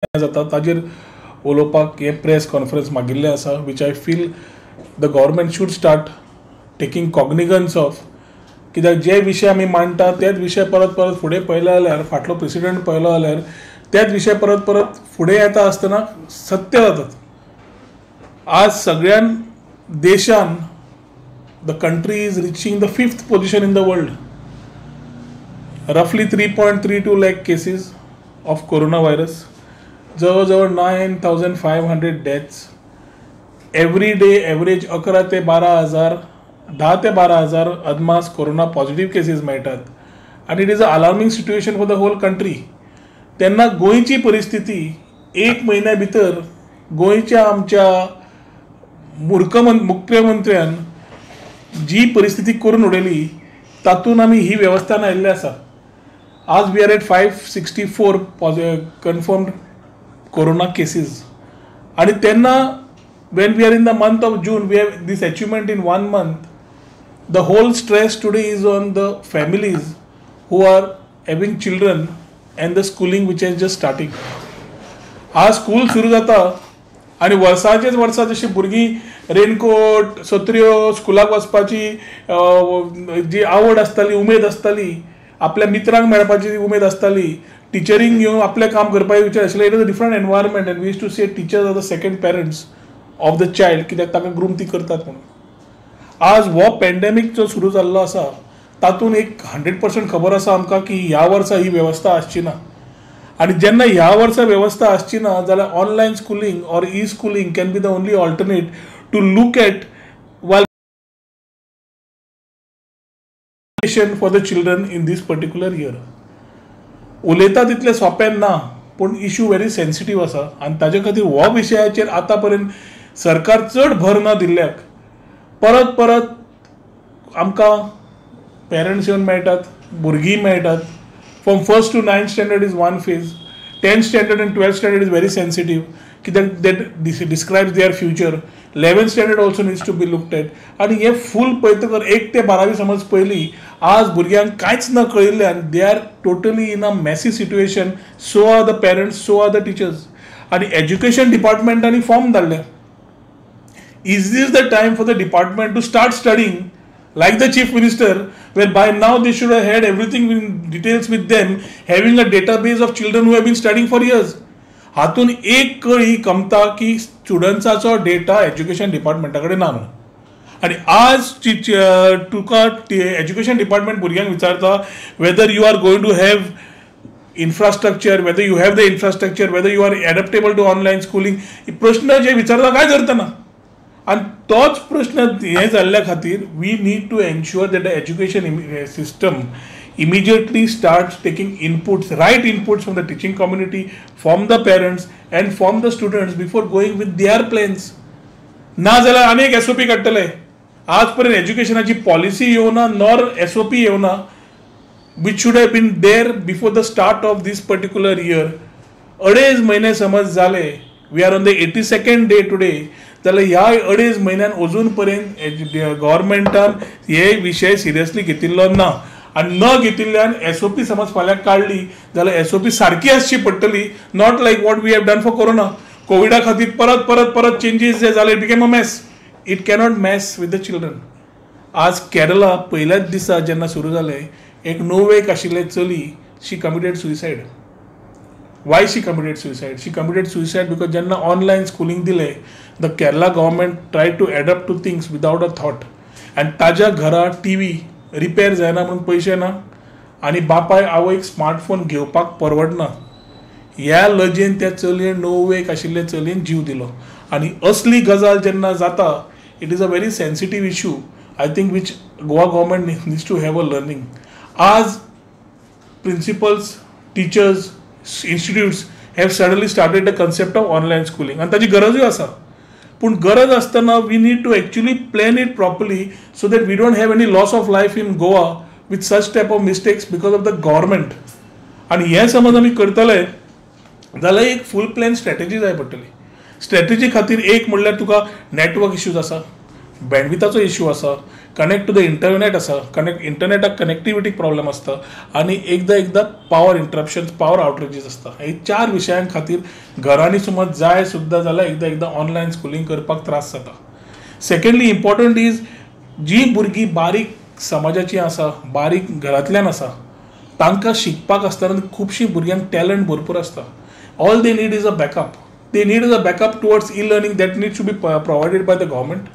जाता ताजेर उलोवपाक हे प्रेस कॉन्फरन्स मागिल्लें आसा which I feel the government should start taking cognizance of. कित्याक जे विशय आमी मांडटा तेच विशय परत परत फुडें पळयले जाल्यार फाटलो प्रेसिडेंट पळयलो जाल्यार तेच विशय परत परत फुडें येता आसतना सत्य जातात. आज सगळ्यान देशान the country is reaching the 5th position in the world. रफली 3.32 lakh cases of corona virus, जवळजवळ 9,500 डेथ्स, एवरी डे एवरेज 11 ते 12,000 10 ते 12,000 अदमास कोरोना पॉझिटिव्ह केसीस मेळटात. आनी it is a alarming situation for the whole country. तेन्ना गोंयची परिस्थिती एक म्हयन्या भितर गोंयच्या आमच्या मुख्यमंत्र्यान जी परिस्थिती करून उडयली तातूंत आमी ही वेवस्थान आयिल्ले आसा. आज we are at 564 confirmed corona cases. आणि तेन्ना when we are in the month of June, we have this achievement in 1 month. The whole stress today is on the families who are having children and the schooling which is just starting. आज school सुरू जाता आणि वर्साचेच वर्सा जशी भुरगीं raincoat सत्र्यो स्कुलाक वचपाची जी आवड आसताली, उमेद आसताली, आपल्या मित्रांक मेळपाची उमेद आसताली, टिचरींक घेवन आपलें काम करपाची विचार आशिल्लो. It is a different environment and we use to say teachers are the second parents of the child, कित्याक ताका ग्रूम ती करतात म्हणून. आज हो पॅन्डेमीक जो सुरू जाल्लो आसा तातूंत एक 100% खबर आसा आमकां की ह्या वर्सा ही वेवस्था आसची ना. आनी जेन्ना ह्या वर्सा वेवस्था आसची ना जाल्यार online schooling or e schooling can be the only alternate to look at while for the children in these particular year. उलयता तितलें सोंपें ना, पूण इश्यू व्हेरी सेन्सिटीव आसा. आनी ताजे खातीर हो विशयाचेर आतां पर्यंत सरकार चड भर न दिल्ल्याक परत परत आमकां पेरंट्स येवन मेळटात, भुरगीं मेळटात. From 1st to 9th standard is one phase, 10th standard and 12th standard is very sensitive कित्याक that describes their future. 11th standard also needs to be looked at. आनी हे फूल पळयतकर 1 ते 12वी समज पयली आज भुरग्यांक कांयच न कळिल्ल्यान they are totally in a messy situation. So are the parents, so are the teachers. आनी एज्युकेशन डिपार्टमेंटांनी फॉर्म धाडले. Is this the time for the department to start studying like the chief minister, where by now they should have had everything in details with them, having a database of children who have been studying for years. हातून एक कळी कमता की स्टुडंट्साचो data education डिपार्टमेंटा कडेन ना म्हणून. आनी आज तुका education department भुरग्यांक विचारता whether you are going to have infrastructure, whether you have the infrastructure, whether you are adaptable to online schooling. प्रश्न जे विचारता काय करता ना. आणि तोच प्रश्न हे जाल्ल्या खातीर we need to ensure that the education system immediately starts taking inputs, right inputs from the teaching community, from the parents and from the students before going with their plans. ना जाल्यार अनेक SOP काडटले. आज पर्यंत एज्युकेशनाची policy येवना nor SOP येवना which should have been there before the start of this particular year. 2.5 महिने समज झाले, we are on the 82nd day today, जाल्यार ह्या 2.5 म्हयन्यान अजून पर्यंत गव्हर्मेंटान हे विशय सिरियसली घेतिल्लो ना. आनी न घेतिल्ल्यान SOP समज फाल्यां काडली जाल्यार SOP सारकी आसची पडटली. Not like what we have done for corona. कोविडा खातीर परत परत परत चेंजीस जे जाले, it became a mess. It cannot mess with the children. आज केरला पयल्याच दिसा जेन्ना सुरू जालें, एक 9 एक आशिल्ले चली, she committed suicide. Why she committed suicide? She committed suicide because जेन्ना ऑनलायन स्कुलींग दिले, the Kerala government try to adapt to things without a thought. आनी ताज्या घरा TV रिपेर जायना म्हणून पयशे ना आनी बापाय आवयक स्मार्टफोन घेवपाक परवडना. ह्या लजेन त्या चलयेन 9 एक आशिल्ले चलयेन जीव दिलो. आनी असली गजाल जेन्ना जाता, it is a very sensitive issue I think which Goa government needs to have a learning. आज principals, teachers, institutes have suddenly started the concept of online schooling and ताची गरजूय आसा. पूण गरज आसतना we need to actually plan it properly so that we don't have any loss of life in Goa with such type of mistakes because of the government. आणि हे समज आमी करतले जाल्यार एक फूल प्लॅन स्ट्रॅटेजी जाय पडटली. स्ट्रॅटेजी खातीर एक म्हणल्यार तुका नेटवर्क इश्यूज आसा, बँडविथाचो इश्यू आसा, कनेक्ट टू द इंटरनेट आसा, इंटरनेटाक कनेक्टिविटी प्रॉब्लेम आसता, आनी एकदां पावर इंटरप्शन, पावर आउटरेजीस आसता. हे 4 विशयां खातीर घरांनी समज जाय सुद्दां जाल्यार एकदां ऑनलायन स्कुलींग करपाक त्रास जाता. सेकंडली इम्पॉर्टंट इज जीं भुरगीं बारीक समाजाची आसा, बारीक घरांतल्यान आसा, तांकां शिकपाक आसतना खुबशीं भुरग्यांक टॅलंट भरपूर आसता. All they need is a backup. They need a backup towards e-learning that needs to be provided by the government,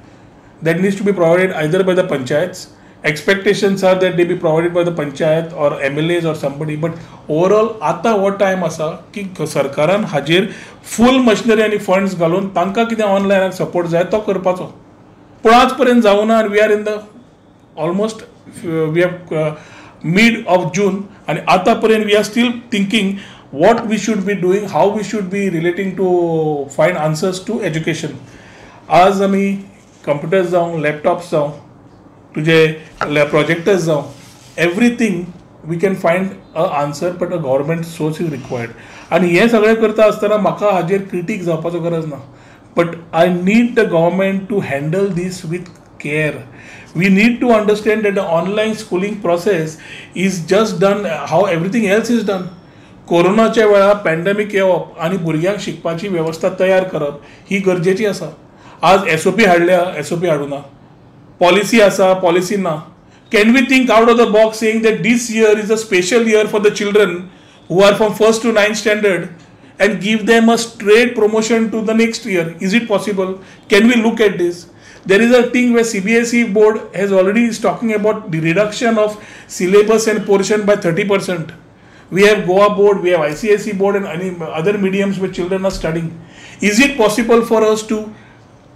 that needs to be provided either by the panchayats. Expectations are that they be provided by the panchayat or MLAs or somebody, but overall आता हो time आसा की सरकारान हाजेर फूल machinery आनी funds घालून तांकां कितें ऑनलायन सपोर्ट जाय तो करपाचो. पूण आज पर्यंत जावना. We are in the almost we have mid of June आनी आतां पर्यंत we are still thinking what we should be doing, how we should be relating to find answers to education. आज आम्ही computers जावं, लॅपटॉप्स जावं, तुझे projectors जावं, everything we can find a answer, but a government source is required. आणि हे सगळें करता आसतना म्हाका हाजेर क्रिटीक जावपाचो गरज ना, but I need the government to handle this with care. We need to understand that the online schooling process is just done how everything else is done. कोरोनाच्या वेळार पॅन्डेमीक येवप आनी भुरग्यांक शिकपाची वेवस्था तयार करप ही गरजेची आसा. आज SOP हाडल्या, SOP हाडूना, पॉलिसी आसा, पॉलिसी ना. Can we think out of the box saying that this year is a special year for the children who are from 1st to 9th standard and give them a straight promotion to the next year? Is it possible? Can we look at this? There is a thing where CBSE board has already is talking about the reduction of syllabus and portion by 30%. We have Goa board, we have ICSE board and any other mediums where children are studying. Is it possible for us to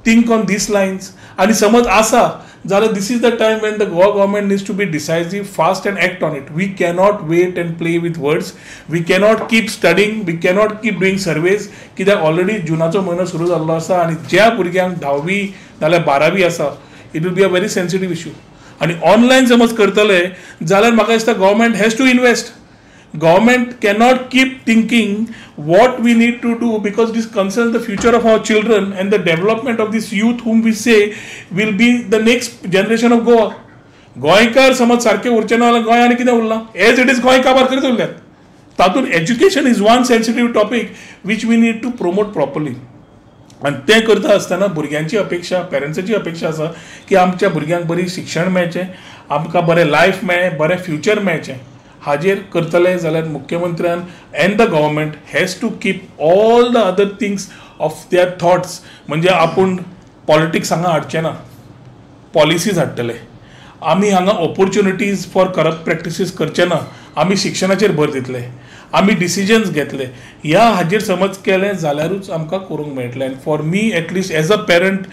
think on these lines? And samaj asa, this is the time when the Goa government needs to be decisive, fast and act on it. We cannot wait and play with words. We cannot keep studying, we cannot keep doing surveys. कित्याक already जुनाचो म्हयनो सुरू जाल्लो आसा आनी ज्या भुरग्यांक 10वी नाल्यार 12वी आसा, it will be a very sensitive issue. आनी ऑनलायन समज करतले जाल्यार म्हाका दिसता government has to invest. Government cannot keep thinking what we need to do because this concerns the future of our children and the development of this youth whom we say will be the next generation of Goa. गोंयकार समज सारखे उरचे ना जाल्यार गोंय आनी कितें उरलां? Age it is Goa काबार करीत उरल्यात. तातूंत education is one sensitive topic which we need to promote properly. आनी तें करता आसतना भुरग्यांची अपेक्षा, पेरंट्साची अपेक्षा आसा की आमच्या भुरग्यांक बरी शिक्षण मेळचें, आमकां बरें लायफ मेळ्ळें, बरें फ्युचर मेळचें. हाजेर करतले जाल्यार मुख्यमंत्र्यान and the government has to keep all the other things of their thoughts. म्हणजे आपूण पॉलिटिक्स हांगा हाडचें ना, पॉलिसीज हाडटले. आमी हांगा ऑपॉर्च्युनिटीज फॉर करप्ट प्रॅक्टिसीस करचे ना, आमी शिक्षणाचेर भर दितले, आमी डिसिजन्स घेतले. ह्या हाजेर समज केलें जाल्यारूच आमकां करूंक मेळटलें. And for me at least as a parent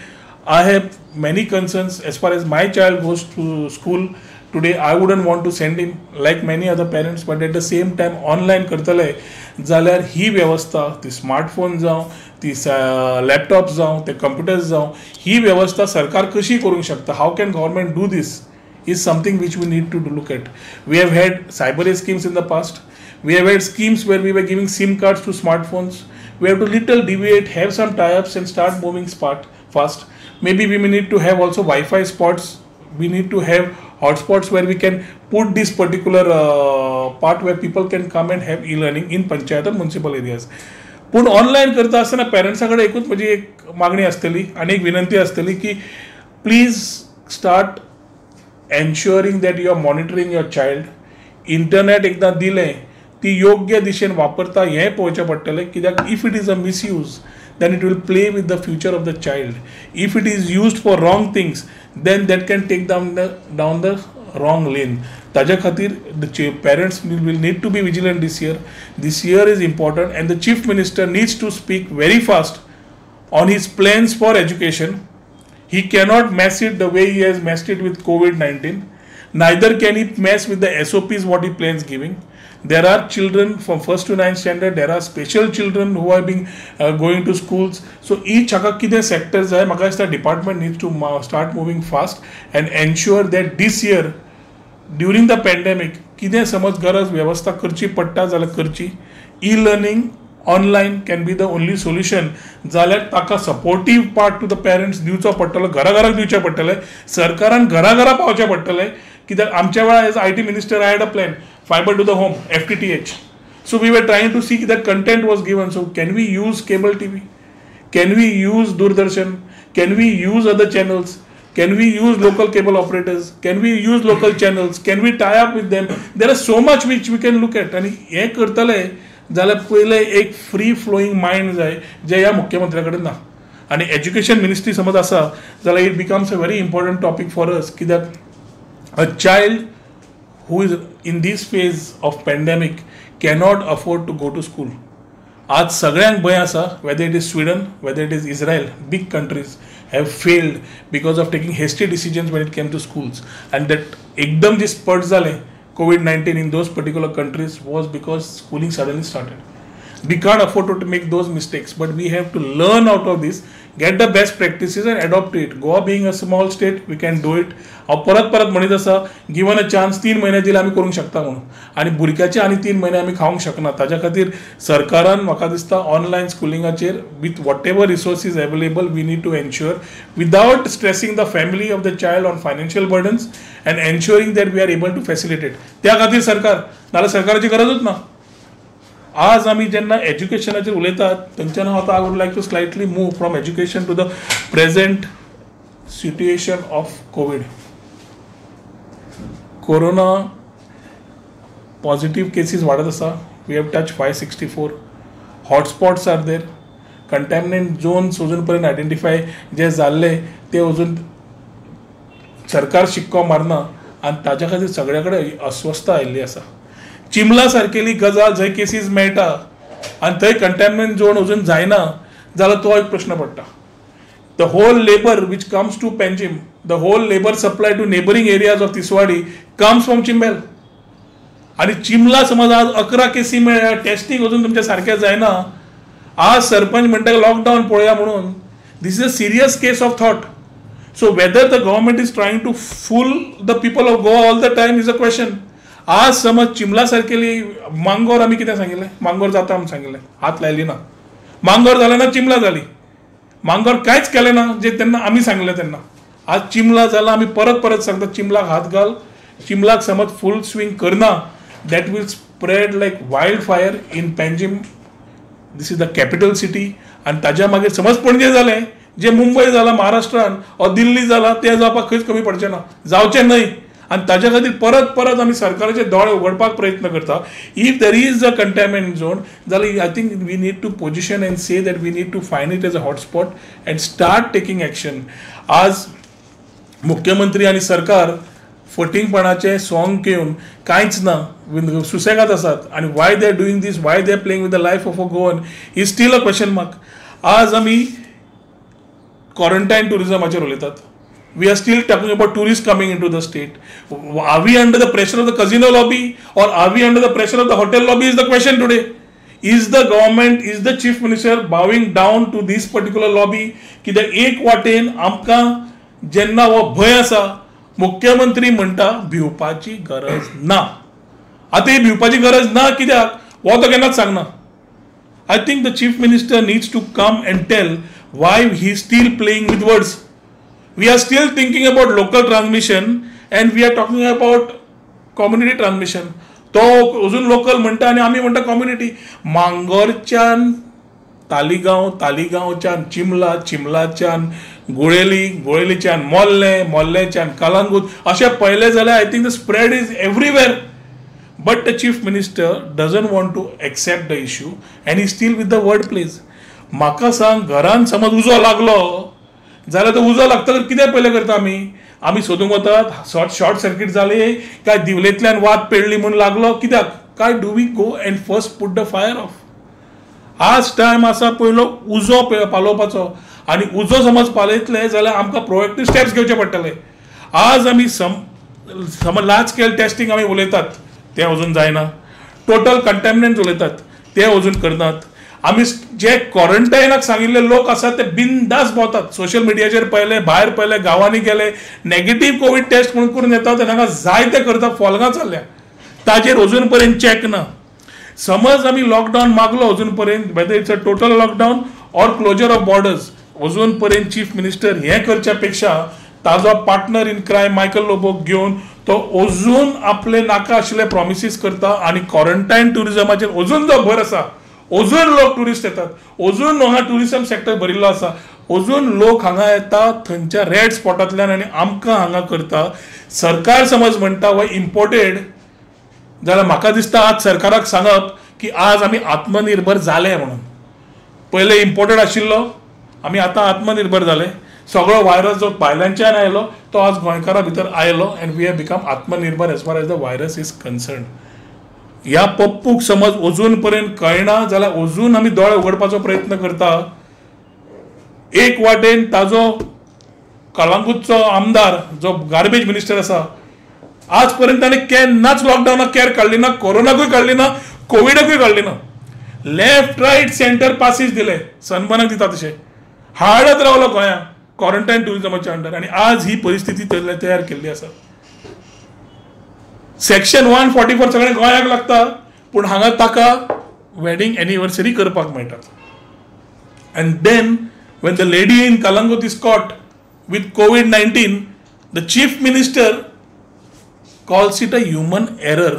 I have many concerns as far as my child goes to school. Today I wouldn't want to send him like many other parents, but at the same time online करतले जाल्यार ही वेवस्था, ती smartphone जावं, ती laptop जावं, ते computers जावं, ही वेवस्था सरकार कशी करूंक शकता? How can government do this is something which we need to look at. We have had cyber schemes in the past. We have had schemes where we were giving SIM cards to smartphones. We have to little deviate, have some tie-ups and start moving fast. Maybe we may need to have also Wi-Fi spots. We need to have hotspots where we can put this particular part where people can come and have e-learning in panchayat or municipal areas. पण online करता असताना पेरेंट्साकडे एकूच माझी एक मागणी असतली आणि एक विनंती असतली की please start ensuring that you are monitoring your child. Internet एकदा दिलें ती योग्य दिशेन वापरता हें पळोवचें पडटलें. कित्याक if it is a misuse then it will play with the future of the child. If it is used for wrong things, then that can take down the wrong lane. ताज्या खातीर the parents will need to be vigilant this year. This year is important and the chief minister needs to speak very fast on his plans for education. He cannot mess it the way he has messed it with COVID-19. Neither can he mess with the SOPs what he plans giving. There are children from 1st to 9th standard. There are special children who are being going to schools. So each हाका कितें sectors जाय म्हाका दिसता department needs to start moving fast and ensure that this year during the pandemic कितें समज गरज वेवस्था करची पडटा जाल्यार करची. E-learning online can be the only solution, जाल्यार ताका supportive part two the parents दिवचो पडटलो, घराघराक दिवचें पडटलें, सरकारान घराघरा पावचें पडटलें. कित्याक आमच्या वेळार as IT minister I had a plan, fibre to the home, FTTH. So we were trying to see that content was given. So can we use cable TV? Can we use Doordarshan? Can we use other channels? Can we use local cable operators? Can we use local channels? Can we tie up with them? There is so much which we can look at. आणि हे करतले जाल्यार पहिले एक free flowing mind जाय जे ह्या मुख्यमंत्र्या कडेन ना. आणि एज्युकेशन मिनिस्ट्री समज आसा जाल्यार it becomes a very important topic for us. कित्याक अ child who is in this phase of pandemic cannot afford to go to school. आज सगळ्यांक भंय आसा, whether it is Sweden, whether it is Israel, big countries have failed because of taking hasty decisions when it came to schools. And that एकदम जे spurt झाले COVID-19 in those particular countries was because schooling suddenly started. We can't afford to make those mistakes, but we have to learn out of this, get the best practices and adopt it. Goa being a small state, we can do it. परत म्हणत आसा given a chance 3 महिने दिले आमी करूंक शकता म्हणून, आनी भुरग्याचे आनी 3 महिने आमी खावंक शकना. ताच्या खातीर सरकारान म्हाका दिसता ऑनलायन स्कुलिंगाचेर with whatever resources available we need to ensure without stressing the family of the child on financial burdens and ensuring that we are able to facilitate. त्या खातीर सरकार नाल्यार सरकाराची गरजूच ना. आज आमी जेन्ना एज्युकेशनाचेर उलयतात तेंच्यान आतां I would like to slightly move from education to the present situation of covid. Corona positive cases वाढत आसा. We have touch 564. Hotspots are there. Contaminant zones अजून पर्यंत आयडेंटिफाय जे जाल्ले ते अजून सरकार शिक्को मारना आनी ताच्या खातीर सगळ्या कडेन अस्वस्थ आयिल्ली आसा. चिमला सारकेली गजाल जंय केसीस मेळटा आनी थंय कंटॅमिनेंट झोन अजून जायना जाल्यार तो एक प्रश्न पडटा. The whole labour which comes to Panjim, the whole labour supply to neighbouring areas of Tiswadi comes from Chimbel. आणि चिमला समज आज 11 केसी मेळ्ळ्या, टेस्टिंग अजून तुमच्या सारकें जायना. आज सरपंच म्हणटा लॉकडावन पळोवया म्हणून. This is a serious case of thought. So whether the government is trying to fool the people of Goa all the time is a question. आज समज चिमला सारकेली मांगोर आमी कितें सांगिल्लें, मांगोर जाता आमी सांगिल्लें, हात लायली ना. मांगोर जालें ना, चिमला जाली. मांगोर कांयच केलें ना जे तेन्ना आमी सांगलें तेन्ना. आज चिमला जाला, आमी परत सांगता चिमलाक हात घाल. चिमलाक समज फूल स्विंग करना that will spread like wild fire in Panjim. This is the capital city. आनी ताज्या मागीर समज पणजे जालें, जे मुंबय जाला महाराष्ट्रान वा दिल्ली जाला तें जावपाक खंयच कमी पडचें ना, जावचें न्हय. आणि ताच्या खातीर परत आमी सरकाराचे दोळे उगडपाक प्रयत्न करता. If there is a contaminant zone जाल्यार I think we need to position and say that we need to find it as a hotspot and start taking action. आज मुख्यमंत्री आणि सरकार फटिंगपणाचे सॉंग घेवन कांयच ना, सुसेगाद आसात. आणि why they are doing this, why they are playing with the life of a Goan is still a question mark. आज आमी क्वारंटायन टुरिझमाचेर उलयतात. We are still talking about tourists coming into the state. Are we under the pressure of the casino lobby or are we under the pressure of the hotel lobby is the question today. Is the government, is the chief minister bowing down to this particular lobby? कित्याक एक वाटेन आमकां जेन्ना हो भंय आसा, मुख्यमंत्री म्हणटा भिवपाची गरज ना. आतां ही भिवपाची गरज ना कित्याक हो तो केन्नाच सांगना. I think the chief minister needs to come and tell why he is still playing with words. We are still thinking about local transmission and we are talking about community transmission. तो अजून local म्हणटा आणि आम्ही म्हणटा community. मांगोरच्यान तालिगांव, तालिगांवच्यान चिमला, चिमलाच्यान गुळेली, गुळेलीच्यान मोल्ले, मोल्लेच्यान कलंगूट अशें पळयलें जाल्यार I think the spread is everywhere. But the chief minister doesn't want to accept the issue and he still with the word place. म्हाका सांग, घरान समज उजो लागलो जाल्यार तो उजो लागतकच कितें पयलें करता आमी सोदूंक वतात शॉर्ट सर्किट जाले काय दिवलेंतल्यान वात पेळ्ळी म्हणून लागलो कित्याक काय do we go and first put the fire off. आज टायम आसा पयलो उजो पालोवपाचो आनी उजो समज पालयतले जाल्यार आमकां प्रोएक्टीव स्टेप्स घेवचे पडटले. आज आमी समज लार्ज स्केल टेस्टिंग आमी उलयतात तें अजून जायना. टोटल कंटॅमिनेंट उलयतात ते अजून करनात. आमी जे क्वॉरंटायनाक सांगिल्ले लोक आसात ते बिनदास भोंवतात. सोशल मिडियाचेर पळयले, भायर पळयले, गांवांनी गेले, नेगेटीव कोविड टेस्ट म्हणून करून येतात, तांकां जाय ते करता, फॉलगां चालल्या, ताजेर अजून पर्यंत चॅक ना. समज आम्ही लॉकडाऊन मागलो अजून पर्यंत, whether it's a total lockdown or closure of borders, अजून पर्यंत चीफ मिनिस्टर हे करच्या पेक्षा ताजो पार्टनर इन क्रायम मायकल लोबोक घेऊन तो अजून आपले नाका आशिल्ले प्रॉमिसीस करता आणि क्वारंटायन टुरिझमाचेर अजून जो भर आसा, अजून लोक टुरिस्ट येतात, अजून हांगा टुरिझम सेक्टर भरिल्लो आसा, अजून लोक हांगा येता थंयच्या रेड स्पॉटांतल्यान आनी आमकां हांगा करता. सरकार समज म्हणटा वा इम्पोर्टेड, जाल्यार म्हाका दिसता आज सरकाराक सांगप की आज आमी आत्मनिर्भर जाले म्हणून. पयले इम्पोर्टेड आशिल्लो, आमी आतां आत्मनिर्भर जाले. सगळो व्हायरस जो भायल्यानच्यान आयलो तो आज गोंयकारा भितर आयलो अँड वी हॅव बिकम आत्मनिर्भर age far age the virus is concern. ह्या पप्पूक समज अजून पर्यंत कळना जाल्यार अजून आमी दोळे उगडपाचो प्रयत्न करता. एक वाटेन ताजो कळंगूटचो आमदार जो गार्बेज मिनिस्टर आसा, आज पर्यंत ताणें केन्नाच लॉकडावनाक केअर काडली ना, कोरोनाकूय काडली ना, कोविडाकूय काडली ना. लेफ्ट रायट सेंटर पासीस दिले, सनबर्नाक दिता तशें हाडत रावलो गोंयांत क्वारंटायन टुरिझमाच्या अंडर, आणि आज ही परिस्थिती तयार केल्ली आसा. सेक्शन 144 सगळें गोंयाक लागता, पूण हांगा ताका वेडिंग एनिवर्सरी करपाक मेळटा. And then when the lady in Kalangut is caught with COVID-19, the chief minister calls it a human error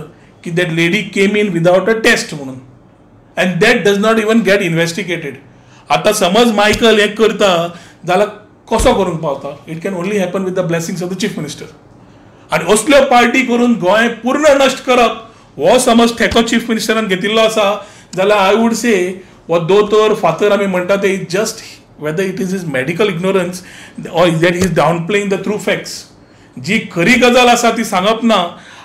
ki that lady came in without a test म्हणून, and that does not even get investigated. आता समज Michael हे करता जाल्यार कसो करूंक पावता? It can only happen with the blessings of the chief minister. आणि असल्यो पार्टी करून गोंय पूर्ण नश्ट करप हो समज ठेको चीफ मिनिस्टरान घेतिल्लो आसा जाल्यार आय वूड से वो दोतोर फातर आमी म्हणटा ते just whether it is his medical ignorance or that he is downplaying the true facts. जी खरी गजाल आसा ती सांगप ना,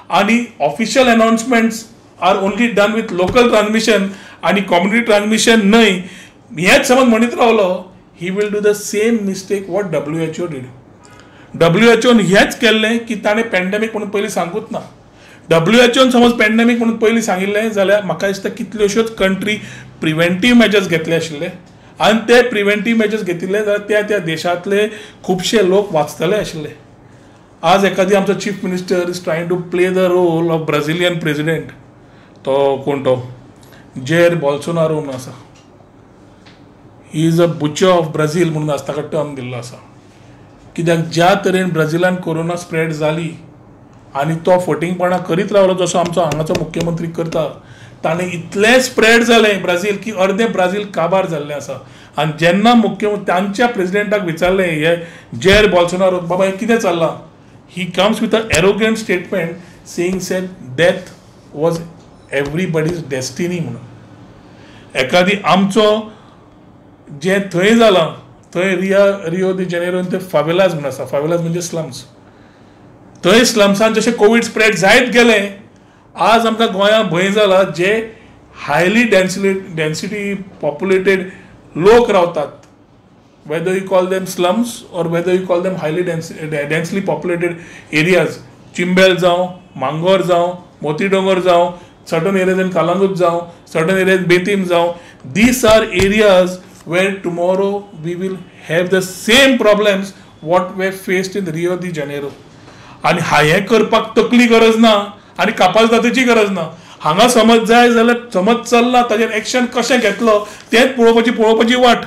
आणि official announcements are only done with local transmission आणि कम्युनिटी ट्रान्समिशन न्हय. हेच समज म्हणत रावलो, he will do the same mistake what WHO did. WHOन हेच केल्लें की ताणें पॅन्डेमीक म्हणून पयलीं सांगूच ना. WHOन समज पॅन्डेमीक म्हणून पयलीं सांगिल्लें जाल्यार म्हाका दिसता कितल्योश्योच कंट्री प्रिव्हेंटीव मेजर्स घेतले आशिल्ले, आणि ते प्रिव्हेंटीव मेजर्स घेतिल्ले जाल्यार त्या देशांतले खुबशे लोक वाचतले आशिल्ले. आज एखादी आमचो chief minister is trying to play the role of Brazilian president. तो कोण तो जेर बोल्सोनारो म्हणून आसा, he is a butcher of Brazil म्हणून आज ताका टर्म दिल्लो आसा. कित्याक ज्या तरेन ब्राझिलान कोरोना स्प्रेड जाली आनी तो फटींगपणां करीत रावलो जसो आमचो हांगाचो मुख्यमंत्री करता, ताणें इतलें स्प्रेड जालें ब्राझील की अर्दें ब्राझील काबार जाल्लें आसा. आनी जेन्ना मुख्यमंत्री तांच्या प्रेसिडेंटाक विचारलें हे जेर बोल्सोनारो, बाबा हें कितें चल्लां, he comes with a arrogant statement saying said death was everybody's destiny म्हणून. एखादी आमचो जें थंय जालां, थंय रियो दी जेनेरोन ते फावेलाज म्हणून आसा, फावेलाज म्हणजे स्लम्स, थंय स्लम्सान जशें कोविड स्प्रेड जायत गेलें, आज आमकां गोंयांत भंय जाला जे हायली डेन्सिटी पॉप्युलेटेड लोक रावतात, whether you call them slums or whether you call them highly densely populated areas. Chimbel जावं, मांगोर जावं, मोतीडोंगर जावं, सर्टन एरियाज इन कालांगूट जावं, सर्टन एरियाज बेतीम जावं, these are areas where tomorrow we will have the same problems what were faced in Rio de Janeiro. आणि हें करपाक तकली गरज ना आणि कापाजदातेची गरज ना. हांगा समज जाय जाल्यार समज चल्ला ताजेर एक्शन कशें घेतलो तेंच पळोवपाची वाट.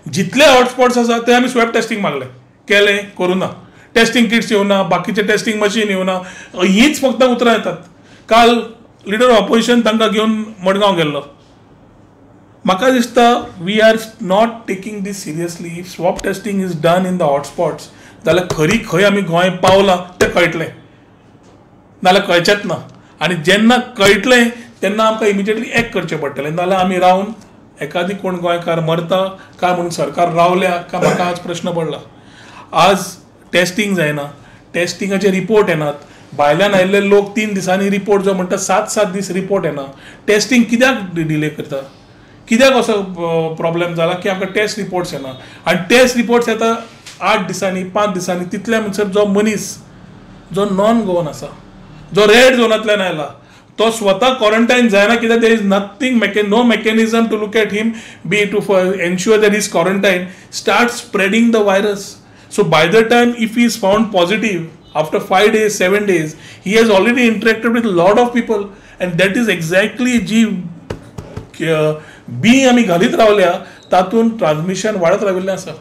जितले हॉटस्पॉट्स आसा ते आमी स्वॅब टेस्टिंग मागले, केलें, करूना. टेस्टिंग किट्स येवना, बाकीचे टेस्टिंग मशीन येवना, हीच फक्त उतरां येतात. काल लिडर ऑपोजिशन तांकां घेवन मडगांव गेल्लो. म्हाका दिसता we are not taking this seriously. If swab testing is done in the hotspots जाल्यार खरी खंय आमी गोंय पावलां तें कळटलें, नाल्यार कळचेंच ना. आनी जेन्ना कळटलें तेन्ना आमकां इमिजिएटली एक्ट करचें पडटलें. नाल्यार आमी रावन एखादी कोण गोंयकार मरता काय म्हणून सरकार रावल्या काय म्हाका आज प्रश्न पडला. आज टेस्टिंग जायना, टेस्टिंगाचे रिपोर्ट येनात. भायल्यान आयिल्ले लोक 3 दिसांनी रिपोर्ट जो म्हणटा 7-7 दीस रिपोर्ट येना. टेस्टिंग कित्याक डिले करता? कित्याक असो प्रॉब्लेम जाला की आमकां टेस्ट रिपोर्ट्स येना. आनी टेस्ट रिपोर्ट्स येता 8 दिसांनी 5 दिसांनी. तितल्या म्हणसर जो मनीस जो नॉन गोवन आसा, जो रेड झोनांतल्यान आयला, तो स्वता क्वारंटायन जायना कित्याक there is nothing no mechanism to look at him be to ensure that is quarantine start spreading the virus. So by the time if he is found positive after 5 days 7 days he has already interacted with a lot of people and that is exactly G B आमी घालीत रावल्या तातूंत transmission वाडत राविल्लें आसा.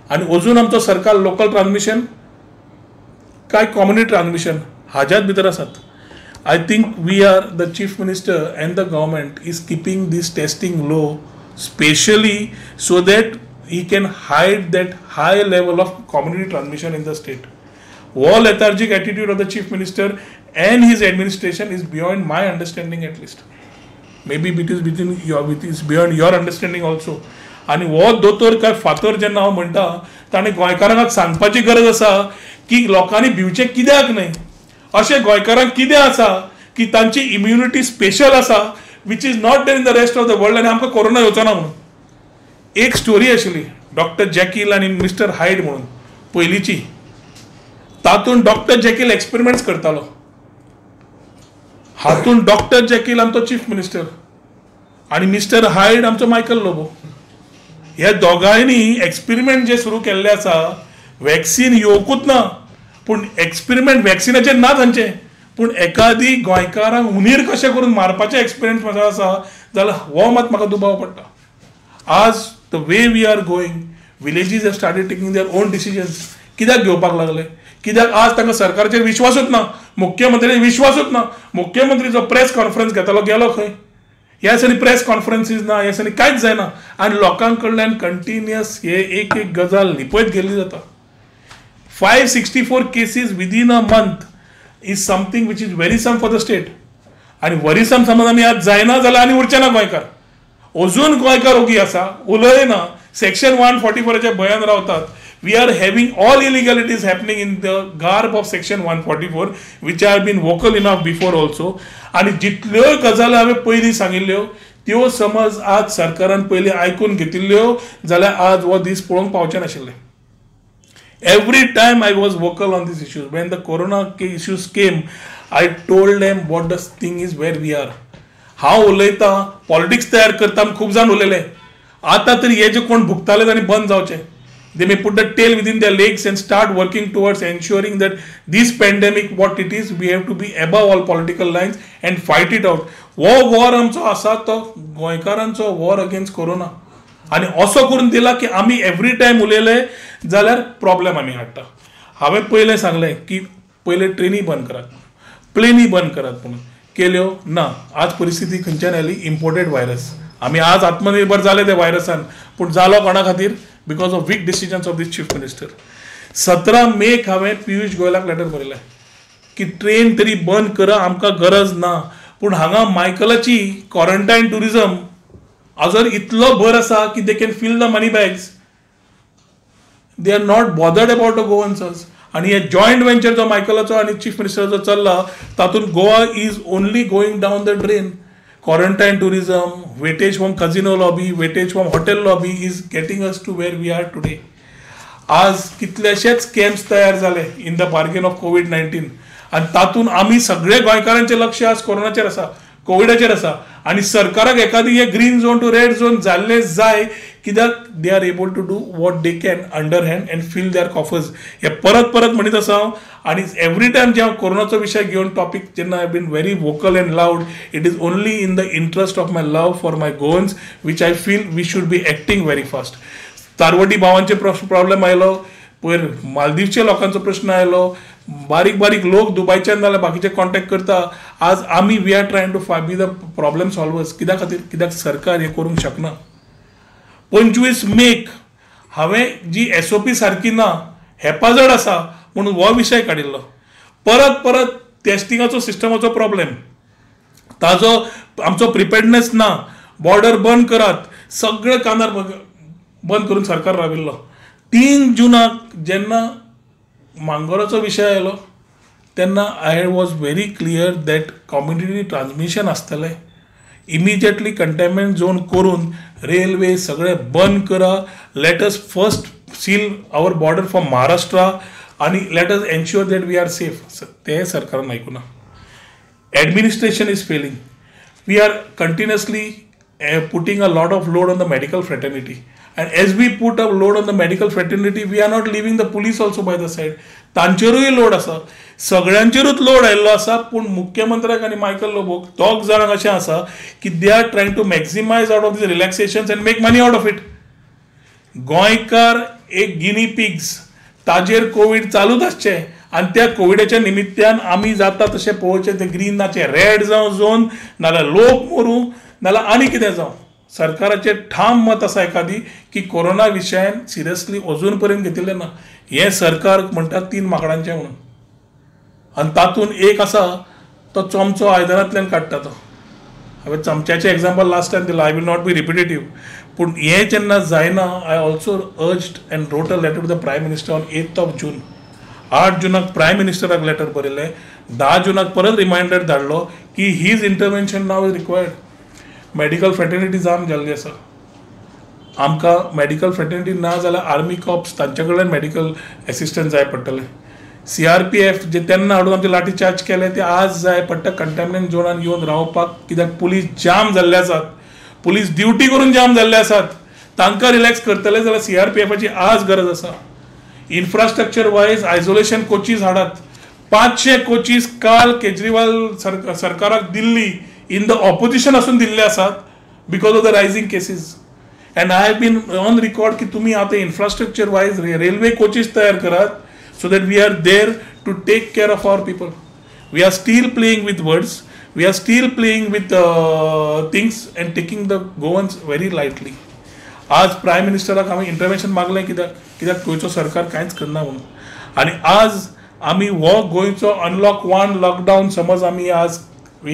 आनी अजून आमचो सरकार लोकल ट्रान्समिशन काय कम्युनिटी ट्रान्समिशन हाज्याच भितर आसात. I think the Chief Minister and the government is keeping this testing low, specially so that he can hide that high level of community transmission in the state. All lethargic attitude of the Chief Minister and his administration is beyond my understanding at least. Maybe it is beyond your understanding also. आणि हो दोतोर काय फातर जेन्ना हांव म्हणटा ताणें गोंयकारांक सांगपाची गरज आसा की लोकांनी भिवचें कित्याक न्हय. अशें गोंयकारांक कितें आसा की तांची इम्युनिटी स्पेशल आसा which is not there in the rest of the world आनी आमकां कोरोना येवचो ना म्हणून. एक स्टोरी आशिल्ली डॉक्टर जॅकील आनी मिस्टर हायड म्हणून पयलींची. तातूंत डॉक्टर जॅकील एक्सपेरिमेंट्स करतालो. हातूंत डॉक्टर जॅकील आमचो चीफ मिनिस्टर आनी मिस्टर हायड आमचो मायकल लोबो. ह्या दोगांयनी एक्सपेरिमेंट जे सुरू केल्ले आसा वॅक्सिन येवकूच ना पूण एक्सपेरिमेंट वॅक्सिनाचेर ना तांचे पूण एखादी गोंयकारांक उंदीर कशें करून मारपाचे एक्सपेरिमेंट म्हाका आसा जाल्यार हो मात म्हाका दुबाव पडटा. आज the way we are going villages have started taking their own decisions. कित्याक घेवपाक लागले? कित्याक आज तांकां सरकाराचेर विश्वासूच ना, मुख्यमंत्र्याचेर विश्वासूच ना. मुख्यमंत्री जो प्रेस कॉन्फरन्स घेतालो गेलो खंय? ह्या दिसांनी प्रेस कॉन्फरन्सीस ना, ह्या दिसांनी कांयच जायना आनी लोकां कडल्यान कंटिन्युअस हे एक गजाल लिपयत गेल्ली जाता. 564 cases within a month is something which is worrisome for the state. आणि worrisome समज आमी आज जायना जाल्यार आनी उरचे ना गोंयकार. अजून गोंयकार ओगी आसा, उलयना, सेक्शन 144च्या भंयान रावतात. We are having all illegalities happening in the garb of section 144 which I have been vocal enough before also. आणि जितल्यो गजाली हांवें पयलीं सांगिल्ल्यो त्यो समज आज सरकारान पयलीं आयकून घेतिल्ल्यो जाल्यार आज हो दीस पळोवंक पावचे नाशिल्ले. Every time I was vocal on these issues. When the corona issues came, I told them what the thing is, where we are. हांव उलयतां, पॉलिटिक्स तयार करता, खूब जाण उलयले. आतां तरी हे जे कोण भुगताले तांणी बंद जावचें. They may put the tail within their legs and start working towards ensuring that this pandemic, what it is, we have to be above all political lines and fight it out. हो war आमचो आसा तो गोंयकारांचो war against corona. आणि असो करून दिला की आम्ही एव्हरी टाइम उलयले जाल्यार प्रॉब्लेम आमी हाडटा. हांवें पयलें सांगलें की पयले ट्रेनी बंद करात, प्लेनी बंद करात म्हणून. केल्यो ना. आज परिस्थिती खंयच्यान आयली? Imported virus. आमी आज आत्मनिर्भर जाले त्या व्हायरसान पूण जालो कोणा खातीर? Because of weak decisions of this chief minister. 17 मेक हांवें पियुष गोयलाक लेटर बरयलें की ट्रेन तरी बंद करा, आमकां गरज ना. पूण हांगा मायकलाची क्वारंटायन टुरिझम हाजर इतलो भर आसा की they can feel the money bags. They are not bothered about the गोवन्सर्स. आणि हे जॉईंट वेंचर जो मायकलाचो आणि चीफ मिनिस्टराचो चल्ला तातूंत Goa is only going down the drain. Quarantine tourism, weightage from casino lobby, weightage from hotel lobby is getting us to where we are today. आज कितलेशेच scams तयार जाले इन द बार्गेन ऑफ कोविड-19 आणि तातूंत आमी सगळे गोंयकारांचे लक्ष आज कोरोनाचेर आसा, कोविडाचेर आसा. आणि सरकाराक एखादी हे green zone to red zone जाल्ले जाय कित्याक they are able to do what they can under hand and fill their coffers. हे परत परत म्हणीत आसा हांव. आणि एव्हरी टायम जे हांव कोरोनाचो विशय घेवन टॉपिक जेन्ना I been very vocal and loud, it is only in the interest of my love for my Goans which I feel we should be acting very fast. तारवटी भावांचे प्रॉब्लेम आयलो, पयर मालदीवच्या लोकांचो प्रश्न आयलो, बारीक बारीक लोक दुबयच्यान नाल्यार बाकीचे कॉन्टॅक्ट करता. आज आमी we are trying to be the problem solvers. कित्या खातीर? कित्याक सरकार हे करूंक शकना. 25 मेक हांवें जी SOP सारकी ना, हेपाजड आसा म्हणून हो विशय काडिल्लो. परत परत टेस्टिंगाचो सिस्टमाचो प्रॉब्लेम, ताजो आमचो प्रिपेर्डनेस ना, बॉर्डर बंद करात, सगळे कानार बंद करून सरकार राविल्लो. 3 जुनाक जेन्ना मांगोराचो विशय आयलो तेन्ना I was very clear that community transmission आसतलें. इमिजिएटली कंटेनमेंट झोन करून रेल्वे सगळे बंद करा. Let us first seal our border from Maharashtra आणि let us ensure that we are safe. ते सरकारान आयकुना. Administration is failing. We are continuously putting a lot of load on the medical fraternity. And as we put a load on the medical fraternity, we are not leaving the police also by the side. तांचेरूय load आसा, सगळ्यांचेरूच load आयिल्लो आसा, पूण मुख्यमंत्र्याक आनी Michael लोबोक दोग जाणांक अशें आसा की they are trying to maximise out of these relaxations and make money out of it. गोंयकार एक गिनी पिग्स, ताजेर कोविड चालूच आसचे आनी त्या कोविडाच्या निमित्यान आमी जाता तशें पळोवचें, ते ग्रीनाचे रेड जावं झोन, नाल्यार लोक मरूं, नाल्यार आनी कितें जावं. सरकाराचें ठाम मत आसा एखादी की कोरोना विशयान सिरियसली अजून पर्यंत घेतिल्लें ना. हें सरकार म्हणटा 3 माकडांचें म्हणून, आनी तातूंत एक आसा तो चमचो आयदनांतल्यान काडटा तो. हांवें चमच्याचें एग्जाम्पल लास्ट टायम दिलां, I will not be repetitive. पूण हें जेन्ना जायना, I also urged and wrote a letter to the prime minister on 8th of June. 8 जुनाक प्रायम मिनिस्टराक लेटर बरयलें, 10 जुनाक परत रिमायंडर धाडलो की his intervention now is required. Medical fraternity जाम जाल्ली आसा. आमकां मेडिकल फ्रेटर्निटी ना जाल्यार आर्मी कॉप्स तांचे कडल्यान मेडिकल एसिस्टंट जाय पडटले. CRPF जे तेन्ना हाडून आमचे लाठी चार्ज केले ते आज जाय पडटा कंटेनमेंट झोनान येवन रावपाक, कित्याक पुलीस जाम जाल्ले आसात, पुलीस ड्युटी करून जाम जाल्ले आसात. तांकां रिलॅक्स करतले जाल्यार CRPFची आज गरज आसा. इन्फ्रास्ट्रक्चर वायज आयसोलेशन कोचीस हाडात. 500 कोचीस काल केजरीवाल सरकाराक दिल्ली इन द ऑपोजिशन असून दिल्ले आसात because of the rising cases. And I have been on record की तुम्ही आता इन्फ्रास्ट्रक्चर वायज रेल्वे कोचीस तयार करात so that we are there to take care of our people. We are still playing with words, we are still playing with things and taking the Goans very lightly. आज prime मिनिस्टराक आमी इंटरवेन्शन मागलें कित्याक गोंयचो सरकार कांयच करना म्हणून. आनी आज आमी हो गोंयचो अनलॉक 1 लॉकडावन समज आमी आज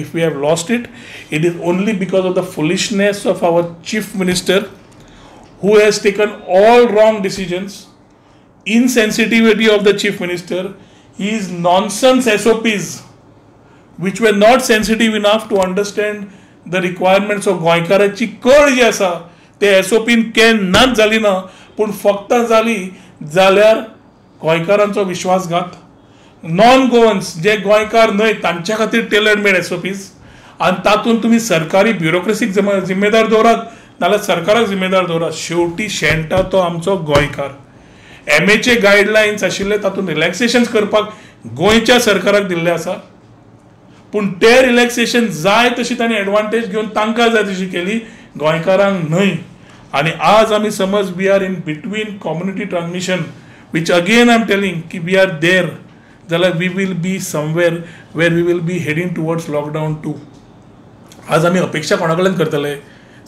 if we have lost it, it is only because of the foolishness of our chief minister who has taken all wrong decisions. Insensitivity of the chief minister, his nonsense SOPs which were not sensitive enough to understand the requirements of गोंयकाराची कळ जी आसा ते SOPन केन्नाच जाली ना, पूण फक्त जाली जाल्यार गोंयकारांचो विश्वासघात. नॉन गोवन्स जे गोंयकार न्हय तांच्या खातीर टेलर मेड SOPs, आनी तातूंत तुमी सरकारी ब्युरोक्रेसीक जिम्मेदार दवरात नाल्यार सरकाराक जिम्मेदार दवरात. शेवटी शेणटा तो आमचो गोंयकार. MAचे गायडलायन्स आशिल्ले तातूंत रिलॅक्सेशन्स करपाक गोंयच्या सरकाराक दिल्ले आसा, पूण ते रिलॅक्सेशन जाय तशी तांणी एडवांटेज घेवन तांकां जाय तशी केली, गोंयकारांक न्हय. आनी आज आमी समज we are in between community transmission which again I am telling की वी आर देर, जाल्यार we will be somewhere where we will be heading towards lockdown 2. आज आमी अपेक्षा कोणा कडल्यान करतले?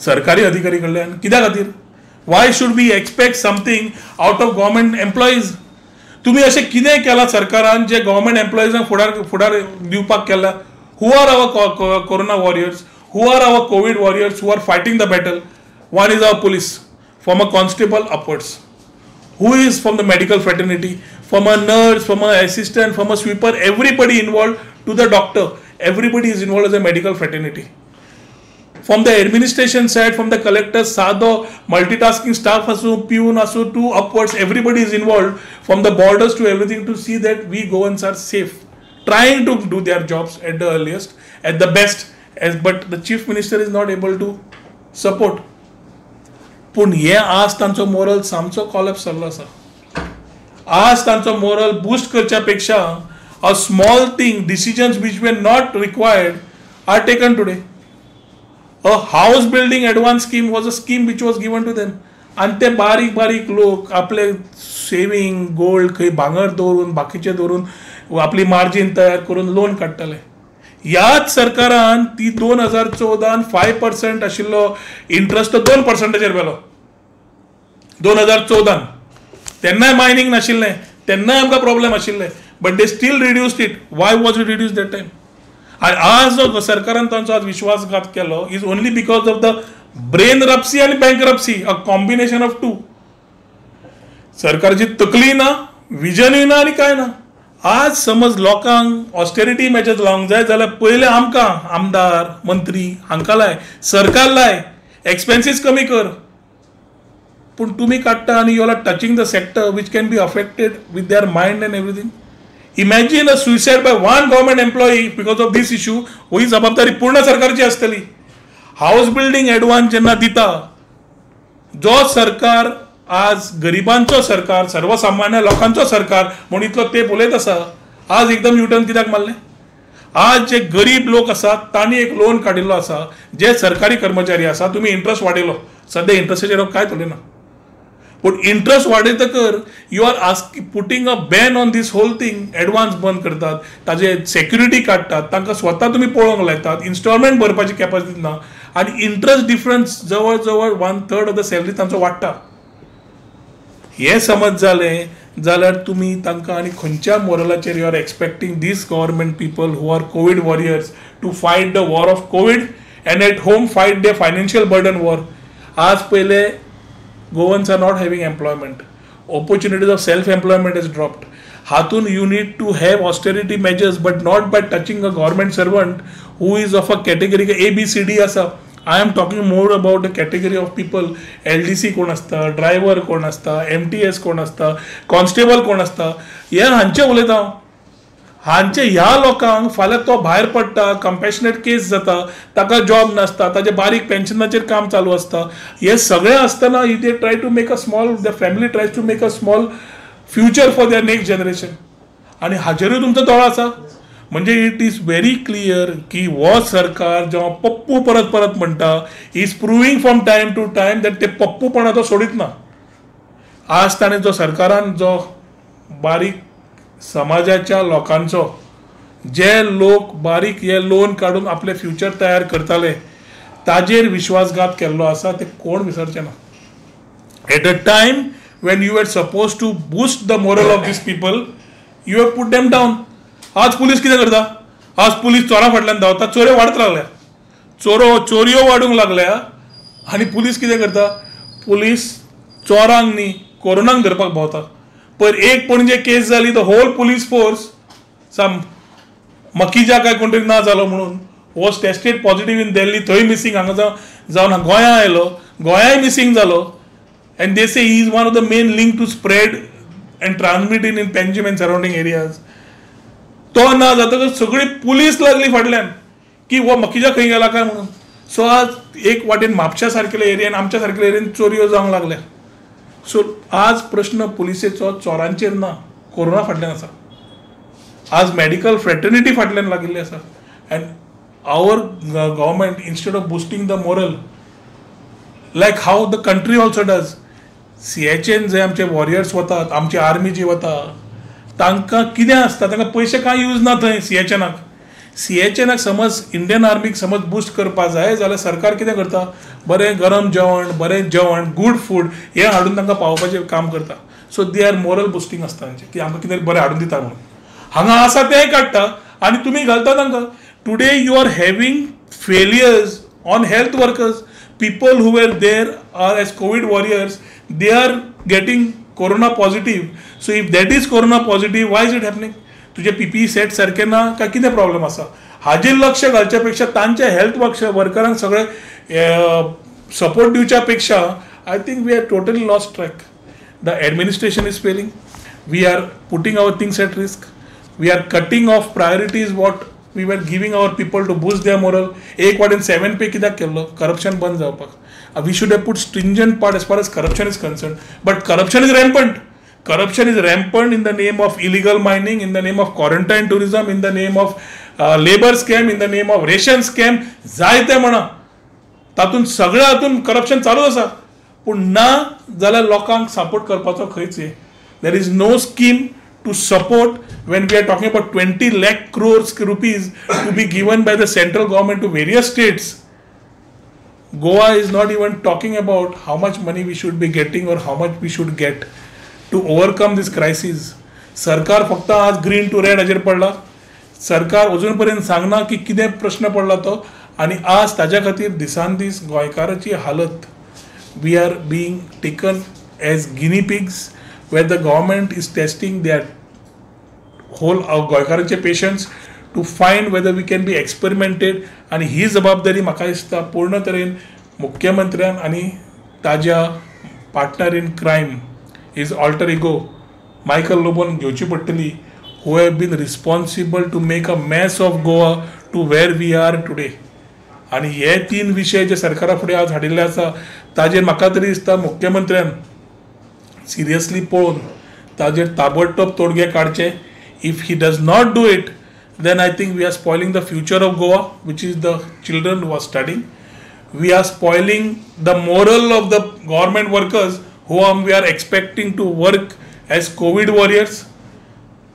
सरकारी अधिकारी कडल्यान. कित्या खातीर? Why should we expect something out of government employees? तुम्ही असे कितें केला सरकारान जे गव्हर्नमेंट एम्प्लॉईजांक फुडार दिवपाक केला? Who are our corona warriors? Who are our COVID warriors who are fighting the battle? One is our police, from a constable upwards. Who is from the medical fraternity? From a nurse, from an assistant, from a sweeper, everybody involved to the doctor. Everybody is involved as a medical fraternity. From the administration side, from the collector, साधो multitasking staff असो, पिऊन असो, to upwards, everybody is involved, from the borders to everything, to see that we Goans are safe, trying to do their jobs at the earliest, at the best, but the chief minister is not able to support. पूण हे आज तांचो moral सामचो collapse जाल्लो आसा. आज तांचो moral boost करच्या पेक्षा a small thing, decisions which were not required are taken today. A house building advance scheme was a scheme which was given to them. आणि ते बारीक बारीक लोक आपले सेविंग गोल्ड खंय भांगर दवरून बाकीचे दवरून आपली मार्जिन तयार करून लोन काडटाले. ह्याच सरकारान ती 2014 5% आशिल्लो इंट्रस्ट तो 2%चेर व्हेलो. 2014 तेन्नाय मायनिंग नाशिल्लें, तेन्नाय आमकां प्रॉब्लेम आशिल्ले, but they still reduced it. Why was it reduced that time? आणि आज जो सरकारान तांचो आज विश्वासघात केलो is only because of the brain रप्सी आणि बँकरप्सी, अ कॉम्बिनेशन ऑफ 2. सरकारची तकली ना, विजनूय ना आणि काय ना. आज समज लोकांक ऑस्टेरिटी मॅचेस लावंक जाय जाल्यार पयले आमकां आमदार मंत्री हांकां लाय, सरकार लाय, एक्सपेन्सीस कमी कर. पूण तुमी काडटा आनी you are touching the sector which can be affected with their mind and everything. Imagine a suicide by one government employee because of this issue. ही जबाबदारी पूर्ण सरकारची असतली. हाऊस बिल्डिंग एडव्हान्स जेन्ना दिता, जो सरकार आज गरिबांचो सरकार, सर्वसामान्य लोकांचो सरकार म्हणून इतलो तेंप उलयत आसा, आज एकदम युटर्न कित्याक मारलें? आज जे गरीब लोक आसात तांणी एक लोन काडिल्लो आसा, जे सरकारी कर्मचारी आसा तुमी इंट्रस्ट वाडयलो, सध्या इंट्रस्टाचेर कांयच उलयना, पूण इंट्रस्ट वाडयतकर you are asking putting a ban on these whole thing. Advance बंद करतात, ताजे सेक्युरिटी काडटात, तांकां स्वता तुमी पळोवंक लायतात, इन्स्टॉलमेंट भरपाची कॅपॅसिटी ना, आनी इंट्रस्ट डिफरन्स जवळ जवळ 1/3 ऑफ द सॅलरी तांचो वाडटा. हे समज जालें जाल्यार तुमी तांकां आनी खंयच्या मोरलाचेर you are expecting these government people who are covid warriors to fight the war of covid and at home fight the financial burden war. आज पयले Goans are not having employment, opportunities of self employment is dropped. हातून you need to have austerity measures, but not by touching a government servant who is of a category ABCD आसा. I am talking more about a category of people. LDC कोण आसता, driver कोण आसता, MTS कोण आसता, constable कोण आसता, हे हांचे उलयता हांव. हांचे ह्या लोकांक फाल्यां तो भायर पडटा, कंपॅशनेट केस जाता, ताका जॉब नासता, ताजे बारीक पेन्शनाचेर काम चालू आसता. हे सगळें आसतना they try to make a small, the family tries to make a small future for their next generation. आनी हाजेरूय तुमचो तोळो आसा. म्हणजे इट इज व्हेरी क्लियर की हो सरकार जेव्हा पप्पू परत परत म्हणटा, is proving from time to time that ते पप्पूपणा तो सोडीत ना. आज ताणें जो सरकारान जो बारीक समाजाच्या लोकांचो, जे लोक बारीक हे लोन काडून आपले फ्युचर तयार करताले, ताजेर विश्वासघात केल्लो आसा, ते कोण विसरचे ना. At a time when you are suppose to boost the moral of this people, you have put them down. आज पुलीस कितें करता? आज पुलीस चोरां फाटल्यान धांवता, चोऱ्यो वाडत लागल्या, चोरयो वाडूंक लागल्या, आनी पुलीस कितें करता? पुलीस चोरांक न्ही, कोरोनांक धरपाक भोंवता. पर एक पणजे केस जाली, the whole police force some Makhija काय कोण तरी ना जालो म्हणून was tested positive in Delhi, थंय मिसींग, हांगा जावन गोंयां आयलो, गोंयाय मिसींग जालो. And they say he is one of the main link to spread and transmit in Panjim and surrounding areas. तो ना जातकच सगळी पुलीस लागली फाटल्यान की हो मकीजा खंय गेला काय म्हणून. सो आज एक वाटेन म्हापशा सारकेल्या एरियेन, आमच्या सारकेल्या एरियेन चोरयो जावंक लागल्या. सो आज प्रश्न पुलिसेचो चोरांचेर ना, कोरोना फाटल्यान आसा. आज मेडिकल फ्रेटर्निटी फाटल्यान लागिल्ली आसा. And our government instead of boosting the moral like how the country also does, CHN जे आमचे वॉरियर्स वतात, आमची आर्मी जी वता, तांकां कितें आसता, तांकां पयशे कांय यूज ना थंय. CHNाक समज इंडियन आर्मीक समज बुस्ट करपाक जाय जाल्यार सरकार कितें करता, बरें गरम जेवण, गूड फूड हें हाडून तांकां पावोवपाचें काम करता. So they are moral boosting आसता तांचें, की आमकां कितें बरें हाडून दिता म्हणून. हांगा आसा तें काडटा आनी तुमी घालता तांकां. Today you are having failures on health workers. People who were there are as covid warriors, they are getting corona positive. So if that is corona positive, why is it happening? तुझे PPE set सारखे ना काय कितें problem आसा? हाजेर लक्ष घालच्या पेक्षा तांच्या हेल्थ वर्करांक सगळे सपोर्ट दिवच्या पेक्षा I think we are totally lost track. The administration is failing. We are putting our things at risk. We are cutting off priorities what we were giving our people to boost their morale. एक वाटेन 7 pay कित्याक केल्लो? Corruption बंद जावपाक. We should have put stringent part as far as corruption is concern. But corruption is rampant. Corruption is rampant in the name of illegal mining, in the name of quarantine tourism, in the name of labor scam, in the name of ration scam. जायते म्हणा तातून सगळ्या हातून corruption चालू आसा. पूण ना जाल्यार लोकांक सपोर्ट करपाचो खंयच. There is no scheme to support when we are talking about 20 lakh crores rupees to be given by the central government to various states. Goa is not even talking about how much money we should be getting or how much we should get to overcome this crisis. सरकार फक्त आज green to red हाजेर पडला. सरकार अजून पर्यंत सांगना की कितें प्रश्न पडला तो. आनी आज ताज्या खातीर दिसान दीस गोंयकाराची हालत, we are being taken as guinea pigs where the government is testing their whole गोंयकारांचे patients to find whether we can be experimented. आनी ही जबाबदारी म्हाका दिसता पूर्ण तरेन मुख्यमंत्र्यान आनी ताज्या partner in crime, his alter ego Michael Lobon घेवची पडटली, who have been responsible to make a mess of Goa to where we are today. आनी हे 3 विशय जे सरकारा फुडें आज हाडिल्ले आसा ताजेर म्हाका तरी दिसता मुख्यमंत्र्यान सिरियसली पळोवन ताजेर ताबडतोब तोडगे काडचे. If he does not do it then I think we are spoiling the future of Goa, which is the children who are studying. We are spoiling the moral of the government workers whom we are expecting to work as COVID warriors.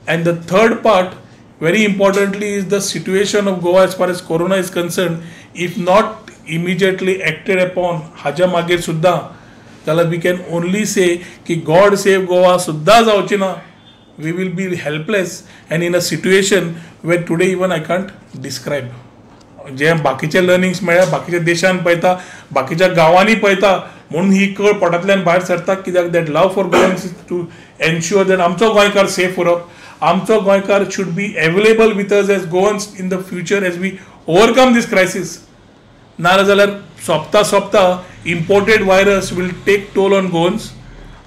And the third part, very importantly, is the situation of Goa as far as Corona is concerned. If not immediately acted upon, haja magir suddha, then we can only say ki God save Goa suddha jawchi na. We will be helpless and in a situation where today even I can't describe. जे बाकीचे learnings मेळ्ळ्या बाकीच्या देशांत पळयता बाकीच्या गांवांनी पळयता म्हणून ही कळ पोटांतल्यान भायर सरता कित्याक that love for Goans to ensure that आमचो गोंयकार सेफ उरप. आमचो गोंयकार should be available with us as Goans in the future as we overcome this crisis. नाजाल्यार सोंपता imported virus will take toll on Goans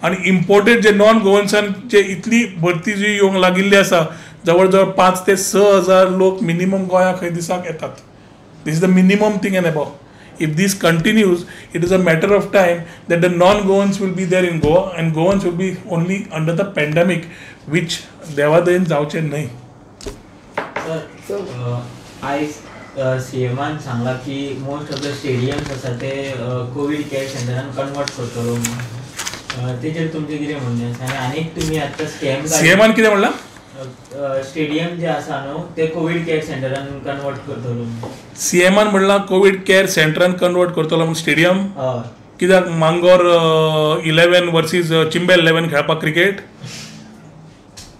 आणि इम्पोर्टेड जे non गोवन्सांचे इतली भरती जी येवंक लागिल्ली आसा जवळ जवळ 5 ते 6 हजार लोक मिनिमम गोंया खंय दिसाक येतात. This is the minimum thing and above. If this continues it is a matter of time that the non Goans will be there in Goa and Goans will be only under the pandemic which देवादयेन जावचें न्हय. आयज सीएमान सांगला की most of the stadiums आसा ते Covid care सेंटरान convert करतलो. तेजेर तुमचें कितें म्हणणें आसा आनी तुमी आतां सीएमान कितें म्हणलां स्टेडियम जे आसा न्हू ते कोविड केअर सेंटरान कन्वर्ट करतलो. सीएमान म्हणलां कोविड केअर सेंटरान कन्वर्ट करतलो म्हणून स्टेडियम. कित्याक मांगोर 11 वर्सीस चिंबे 11 खेळपाक क्रिकेट.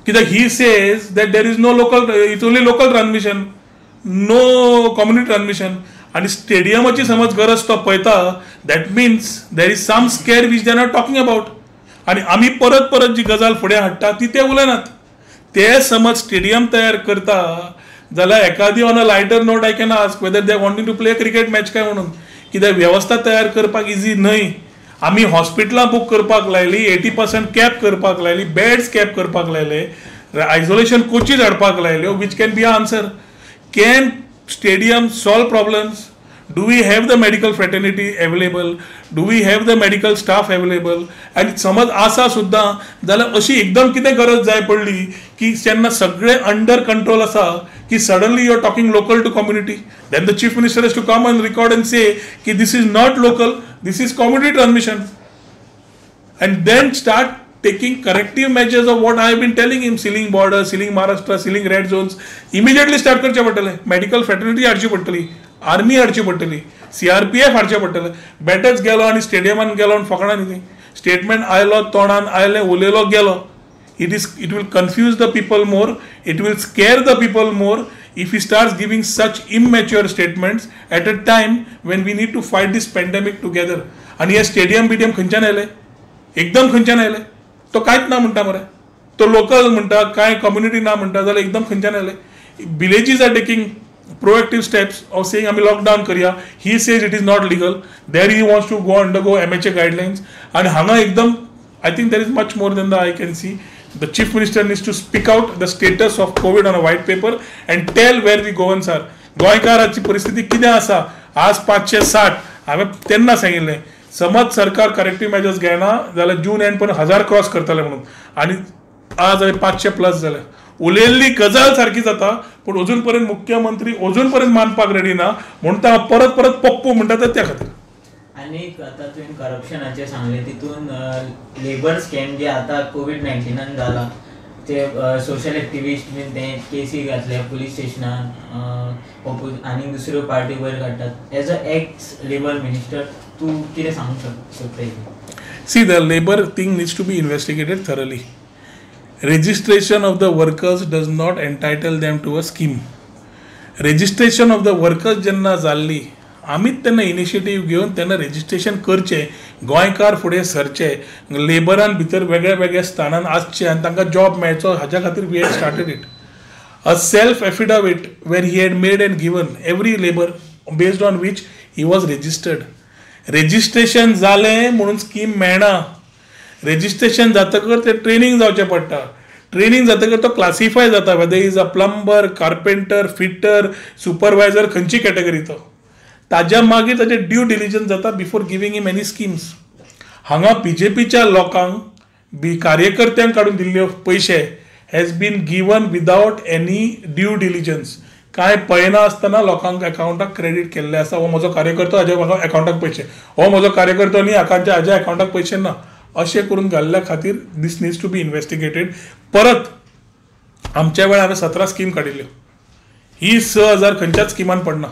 कित्याक he says that there is no local it's only local transmission no community transmission. आणि स्टेडियमाची समज गरज तो पळयता that means there is some scare which they are not talking about. आणि आमी परत जी गजाल फुडें हाडटा ती ते उलयनात. ते समज स्टेडियम तयार करता जाल्यार एखादी on a lighter note I can ask whether they wanting to play cricket match काय म्हणून. कित्याक वेवस्था तयार करपाक इजी न्हय. आमी हॉस्पिटलां बूक करपाक लायली 80% कॅप करपाक लायली बेड्स कॅप करपाक लायले आयसोलेशन कोचीज हाडपाक लायल्यो which can be answer. Can stadium solve problems? Do we have the medical fraternity available? Do we have the medical staff available? आणि समज आसा सुद्धा जाल्यार अशी एकदम कितें गरज जाय पडली की जेन्ना सगळे अंडर कंट्रोल आसा की suddenly you are talking local to community then the chief minister has to come and record and say की this is not local this is community transmission and then start taking corrective measures of what I have been telling him, sealing borders, sealing Maharashtra, sealing red zones, immediately start करचे पडटले. Medical fraternity हाडची पडटली, army हाडची पडटली, CRPF हाडचे पडटले. बेटच गेलो आनी स्टेडियमान गेलो आनी फकाणां न्ही. स्टेटमेंट आयलो तोंडान आयले उलयलो गेलो. It will confuse the people more, it will scare the people more if he starts giving such immature statements at a time when we need to fight this pandemic together. आणि हे stadium बिडियम खंयच्यान आयले एकदम खंयच्यान आयले. तो कांयच ना म्हणटा मरे. तो लोकल म्हणटा कांय कम्युनिटी ना म्हणटा जाल्यार एकदम खंयच्यान आयले. Villages are taking proactive steps of saying आमी लॉकडावन करया. He says it is not legal. There he wants to go undergo MHA guidelines. आणि हांगा एकदम I think there is much more than the I can see. The chief minister needs to speak out the status of covid on a white paper and tell where we Goans are. गोंयकाराची परिस्थिती कितें आसा आज 560 हांवें तेन्ना सांगिल्लें. समज सरकार करेक्टिव्ह मेजर्स घेना जाल्यार जून एंड पर्यंत 1000 क्रॉस करतले म्हणून आणि आज 500+ झाले. उलयल्ली गजाल सारखी जाता पूण अजून पर्यंत मुख्यमंत्री अजून पर्यंत मानपाक रेडी ना म्हणून परत पप्पू म्हणटा त्या खातीर. आणि आता तुवें करप्शनाचें सांगलें तितून लेबर स्कॅम जे आता COVID-19 जाला ते सोशल एक्टिविस्ट बीन ते केसी घातल्या पुलीस स्टेशनान आनी दुसऱ्यो पार्टी वयर काडटात. As a x labour minister तूं कितें सांगूंक शकता? See, the labor thing needs to be investigated thoroughly. Registration of the workers does not entitle them to a scheme. Registration of the workers जेन्ना जाल्ली आमीच तेन्ना इनिशिएटीव घेवन तेन्ना रजिस्ट्रेशन करचें. गोंयकार फुडें सरचे लेबरान भितर वेगळ्या वेगळ्या स्थानान आसचे आनी तांकां जॉब मेळचो हाच्या खातीर we had started it. A self affidavit where he had made and given every labour based on which he was registered. Registration जालें म्हणून स्कीम मेळना. रजिस्ट्रेशन जातकर ते ट्रेनिंग जावचें पडटा. ट्रेनिंग जातकर तो क्लासिफाय जाता whether is a plumber, carpenter, fitter, supervisor खंयची category तो. ताज्या मागीर ताजे ड्यू डिलिजन्स जाता before giving him any schemes. हांगा बीजेपीच्या लोकांक कार्यकर्त्यांक काडून दिल्ले पयशे has been given without any due diligence. कांय पळयना आसतना लोकांक अकाउंटाक क्रेडीट केल्ले आसा. हो म्हजो कार्यकर्तो हाजे म्हाका अकाउंटाक पयशे, हो म्हजो कार्यकर्तो न्ही हाज्या अकाउंटाक पयशे ना, अशें करून घाल्ल्या खातीर दीस नीड्स टू बी इन्व्हेस्टिगेटेड. परत आमच्या वेळार हांवें 17 स्कीम काडिल्ल्यो. ही 6,000 खंयच्याच स्किमान पडना.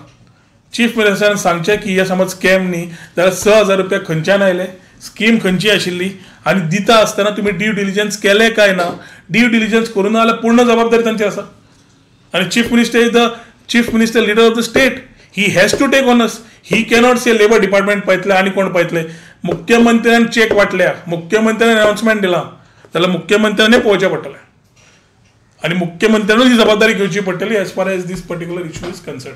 चीफ मिनिस्टरान सांगचें की हे समज स्कॅम न्ही जाल्यार 6,000 रुपया खंयच्यान आयले, स्कीम खंयची आशिल्ली आनी दिता आसतना तुमी ड्यू डिलिजन्स केले काय ना. ड्यू डिलिजन्स करूं ना जाल्यार पूर्ण जबाबदारी तांची आसा. आणि chief minister is the chief minister leader of the state. He has to take honours. He cannot say labour department पळयतले आनी कोण पळयतले. मुख्यमंत्र्यान चेक वाटल्या, मुख्यमंत्र्यान अनाउन्समेंट दिला जाल्यार मुख्यमंत्र्यानूय पळोवचें पडटलें आनी मुख्यमंत्र्यानूच ही जबाबदारी घेवची पडटली as far as this particular issue is concern.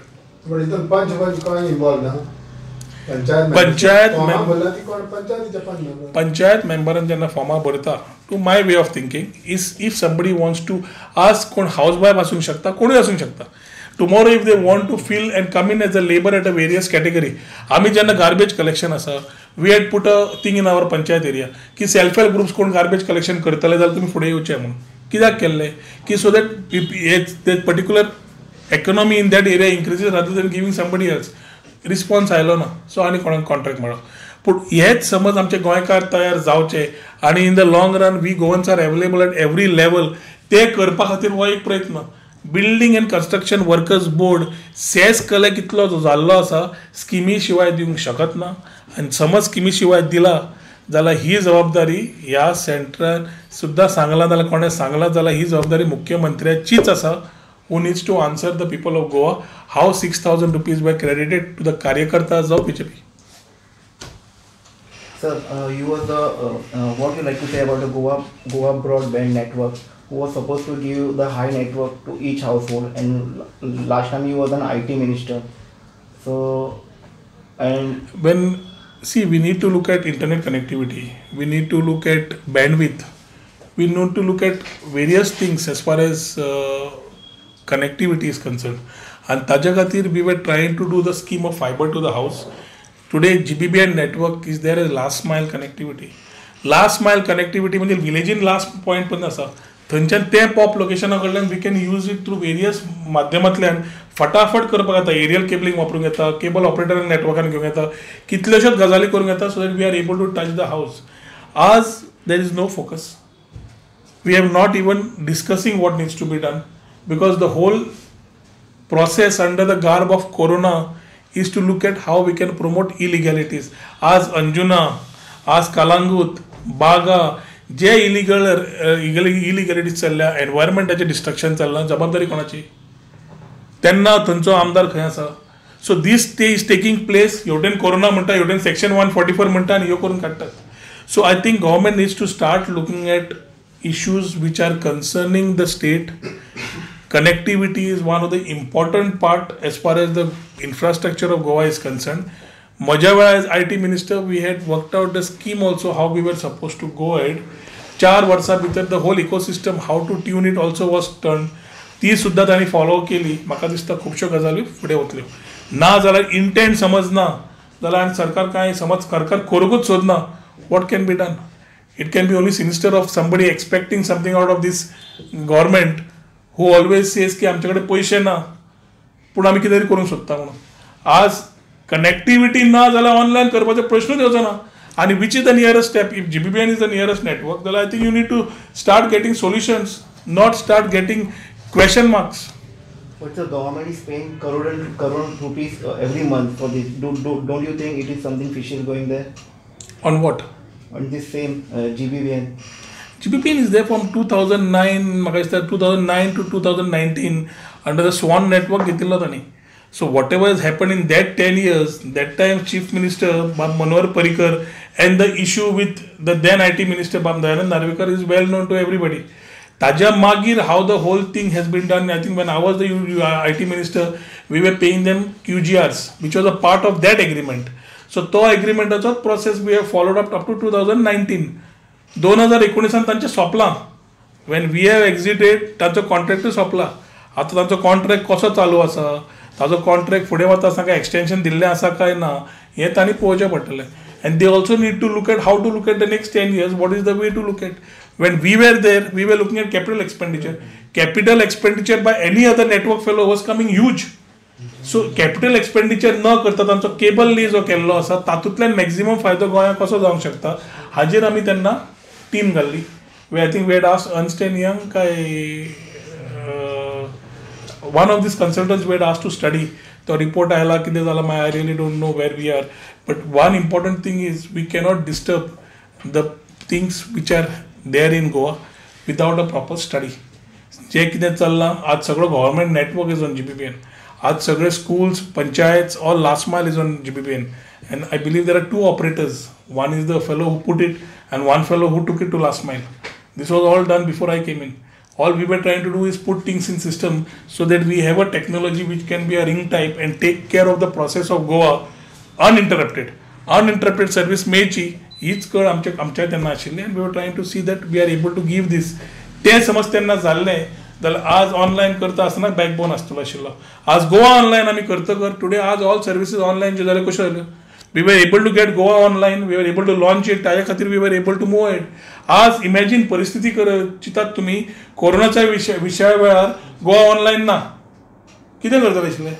Panchayat मेंबरान जेन्ना फॉर्मां भरता, to my way of thinking if somebody wants to ask, कोण हाऊस वायफ आसूंक शकता, कोणूय आसूंक शकता. Tomorrow if they want to feel and come in as a labour at a various category. आमी जेन्ना गार्बेज कलेक्शन आसा, we had put a thing in our panchayat area की सेल्फ हेल्प ग्रुप्स कोण गार्बेज कलेक्शन करतले जाल्यार तुमी फुडें येवचें म्हणून. कित्याक केल्लें की so that particular economy in that area increases rather than giving somebody else. Response आयलो ना, सो आनी कोणाक कॉन्ट्रॅक्ट मेळ्ळो. पूण हेच समज आमचे गोंयकार तयार जावचे आनी in the long run we Goans are available at every level, ते करपा खातीर हो एक प्रयत्न. Building and construction workers board cess कले कितलो जाल्लो आसा, स्किमी शिवाय दिवंक शकत ना. आनी समज स्किमी शिवाय दिला जाल्यार ही जबाबदारी ह्या सेंटरान सुद्दां सांगला जाल्यार कोणें सांगला जाल्यार ही जबाबदारी मुख्यमंत्र्याचीच आसा, who needs to answer the people of Goa how 6,000 rupees were credited to the karyakartas of BJP. Sir, you were the what you like to say about the Goa broadband network, who was supposed to give the high network to each household, and last time you was an IT minister. So, and when we need to look at internet connectivity, we need to look at bandwidth, we need to look at various things as far as connectivity is concerned. And ताज्या खातीर we were trying to do the scheme of fiber to the house. Today GBBN network is there as last mile connectivity. Last mile connectivity म्हणजे विलेजीन last point पण आसा, थंयच्यान ते pop लोकेशना कडल्यान we can use it through various माध्यमांतल्यान फटाफट करपाक येता. एरियल केबलिंग वापरूंक येता, केबल ऑपरेटर नेटवर्कान घेवंक येता, कितल्योश्योच गजाली करूंक येता, so that we are able to touch the house. आज there is no focus. We have not even discussing what needs to be done, because the whole process under the garb of corona is to look at how we can promote illegalities. As Anjuna, as Kalangut, Baga, जे इलिगॅलिटीज चल्ल्या, एनवायरमेंटाचें destruction चल्लां, जबाबदारी कोणाची? तेन्ना थंयचो आमदार खंय आसा? So this day is taking place. हेवटेन कोरोना म्हणटा, हेवटेन सेक्शन 144 म्हणटा आनी ह्यो करून काडटात. So I think government needs to start looking at issues which are concerning the state. Connectivity is one of the important part as far as the infrastructure of Goa is concerned. Maja vela as IT minister we had worked out the scheme also how we were supposed to go ahead. 4 वर्सां भितर the whole ecosystem how to tune it also was turned. ती सुद्दां तांणी follow केली. म्हाका दिसता खुबश्यो गजाली फुडें वतल्यो. ना जाल्यार इंटेंट समजना जाल्यार सरकार कांय समज सरकार करूंकूच सोदना, what can be done? It can be only sinister of somebody expecting something out of this government who always says की आमच्याकडे पैसे ना पूण आमी कितें तरी करूंक सोदता म्हणून. आज कनेक्टिविटी ना जाल्यार ऑनलायन करपाचो प्रश्नूच येवचो ना. आनी which is the nearest step? If GBBN is the nearest network जाल्यार I think you need to start getting solutions, not start getting question marks. But the government is paying crore rupees every month for this. Don't you think it is something fishy going there? On what? On this same GBBN. GBBN is there from 2009, म्हाका दिसता 2009 to 2019 under the SWAN network घेतिल्लो तांणी. So whatever has happened in that 10 years, that time Chief Minister Bab Manohar Parrikar and the issue with the then IT Minister Bab Dayanand Narvekar is well known to everybody. ताज्या मागीर how the whole thing has been done, I think when I was the IT Minister, we were paying them QGRs, which was a part of that agreement. So तो एग्रीमेंटाचो process we have followed up to 2019. 2019 तांचें सोंपलां. When we have exited तांचो contract सोंपला. आतां तांचो contract कसो चालू आसा, ताजो कॉन्ट्रॅक्ट फुडें वता ताका एक्सटेंशन दिल्लें आसा काय ना हें तांणी पळोवचें पडटलें. And they also need to look at how to look at the next 10 years. What is the way to look at? When we were there, we were looking at capital expenditure. Capital expenditure by any other network fellow was coming huge. So capital expenditure न करता तांचो cable ली जो केल्लो आसा तातूंतल्यान maximum फायदो गोंयांक कसो जावंक शकता हाजेर आमी तेन्ना टीम घाल्ली. I think we had asked Ernst and Young काय one of these consultants were asked to study. तो रिपोर्ट आयला कितें जालां मागीर I really don't know where we are. But one important thing is we cannot disturb the things which are there in Goa without a proper study. जे कितें चल्लां आज सगळो government network is on GPPN. आज सगळे schools panchayats all last mile is on GPPN. And I believe there are two operators. One is the fellow who put it and one fellow who took it to last mile. This was all done before I came in. All we were trying to do is put things in system so that we have a technology which can be a ring type and take care of the process of Goa uninterrupted. Uninterrupted service मेळची हीच कळ आमच्या तेन्ना आशिल्ली and we were trying to see that we are able to give this. तें समज तेन्ना जाल्लें जाल्यार आज ऑनलायन करता आसतना बॅकबोन आसतलो आशिल्लो. आज गोवा ऑनलायन आमी करतकर टुडे आज ऑल सर्विसीस ऑनलायन ज्यो जाल्यो कश्यो जाल्यो. We were able to get Goa online, we were able to launch it, ताज्या खातीर we were able to move it. आज इमॅजिन परिस्थिती चिंतात तुमी कोरोनाच्या विशया वेळार गोवा ऑनलायन ना कितें करतले आशिल्ले.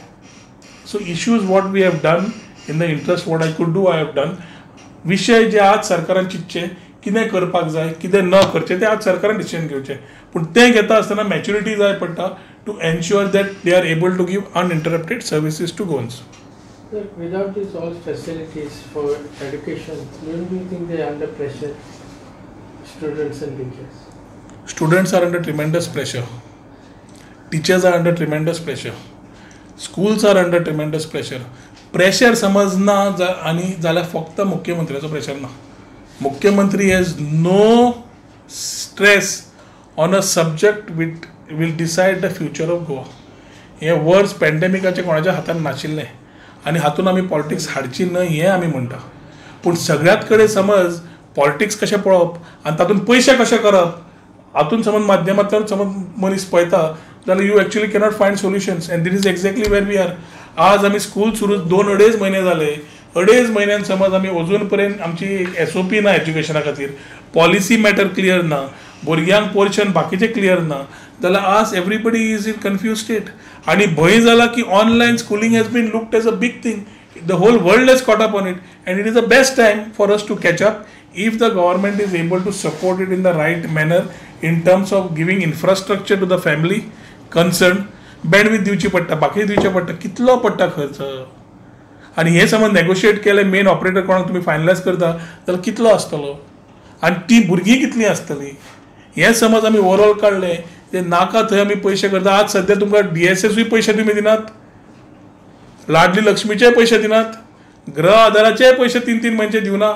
So issues what we have done in the interest what I could do I have done. विशय जे आज सरकारान चिंतचे कितें करपाक जाय कितें न करचें तें आज सरकारान डिसिजन घेवचें. पूण तें घेता आसतना मॅच्युरिटी जाय पडटा to ensure that they are able to give uninterrupted services to Goans. Sir, without these all facilities for education, don't you think they are under pressure, students and teachers? Students are under tremendous pressure. Teachers are under tremendous pressure. Schools are under tremendous pressure. Pressure समजना आणि जाल्यार फक्त मुख्यमंत्र्याचो pressure ना. मुख्यमंत्री has no stress on a subject which will decide the future of Goa. हे वर्स पॅन्डेमिकाचे कोणाच्या हातान नाशिल्लें आणि हातून आमी पॉलिटिक्स हाडची न्हय हें आमी म्हणटा. पूण सगळ्यात कडेन समज पॉलिटिक्स कशें पळोवप आनी तातूंत पयशे कशे करप हातून समज माध्यमांतल्यान समज मनीस पळयता जाल्यार you actually cannot find solutions and that is exactly where we are. आज आमी स्कूल सुरू 2-2.5 म्हयने जाले. 2.5 म्हयन्यान समज आमी अजून पर्यंत आमची SOP ना एज्युकेशना खातीर, पॉलिसी मॅटर क्लियर ना, भुरग्यांक पोर्शन बाकीचे क्लियर ना जाल्यार आज everybody is in confuse state. आणि भंय जाला की online schooling has been looked as a big thing. The whole world has caught up on it and it is the best time for us to catch up if the government is able to support it in the right manner in terms of giving infrastructure to the family concerned. Bandwidth दिवची पडटा बाकी दिवचें पडटा कितलो पडटा खर्च आणि हे समज नेगोशिएट केले मेन ऑपरेटर कोणाक तुम्ही फायनलायज करता जाल्यार कितलो आसतलो आणि ती भुरगीं कितलीं आसतलीं हें समज आमी ओवरऑल काडलें ते नाका थंय आमी पयशे करता. आज सद्या तुमकां DSSूय पयशे तुमी दिनात, लाडली लक्ष्मीचे पयशे दिनात, गृह आधाराचे पयशे 3-3 म्हयन्याचे दिवना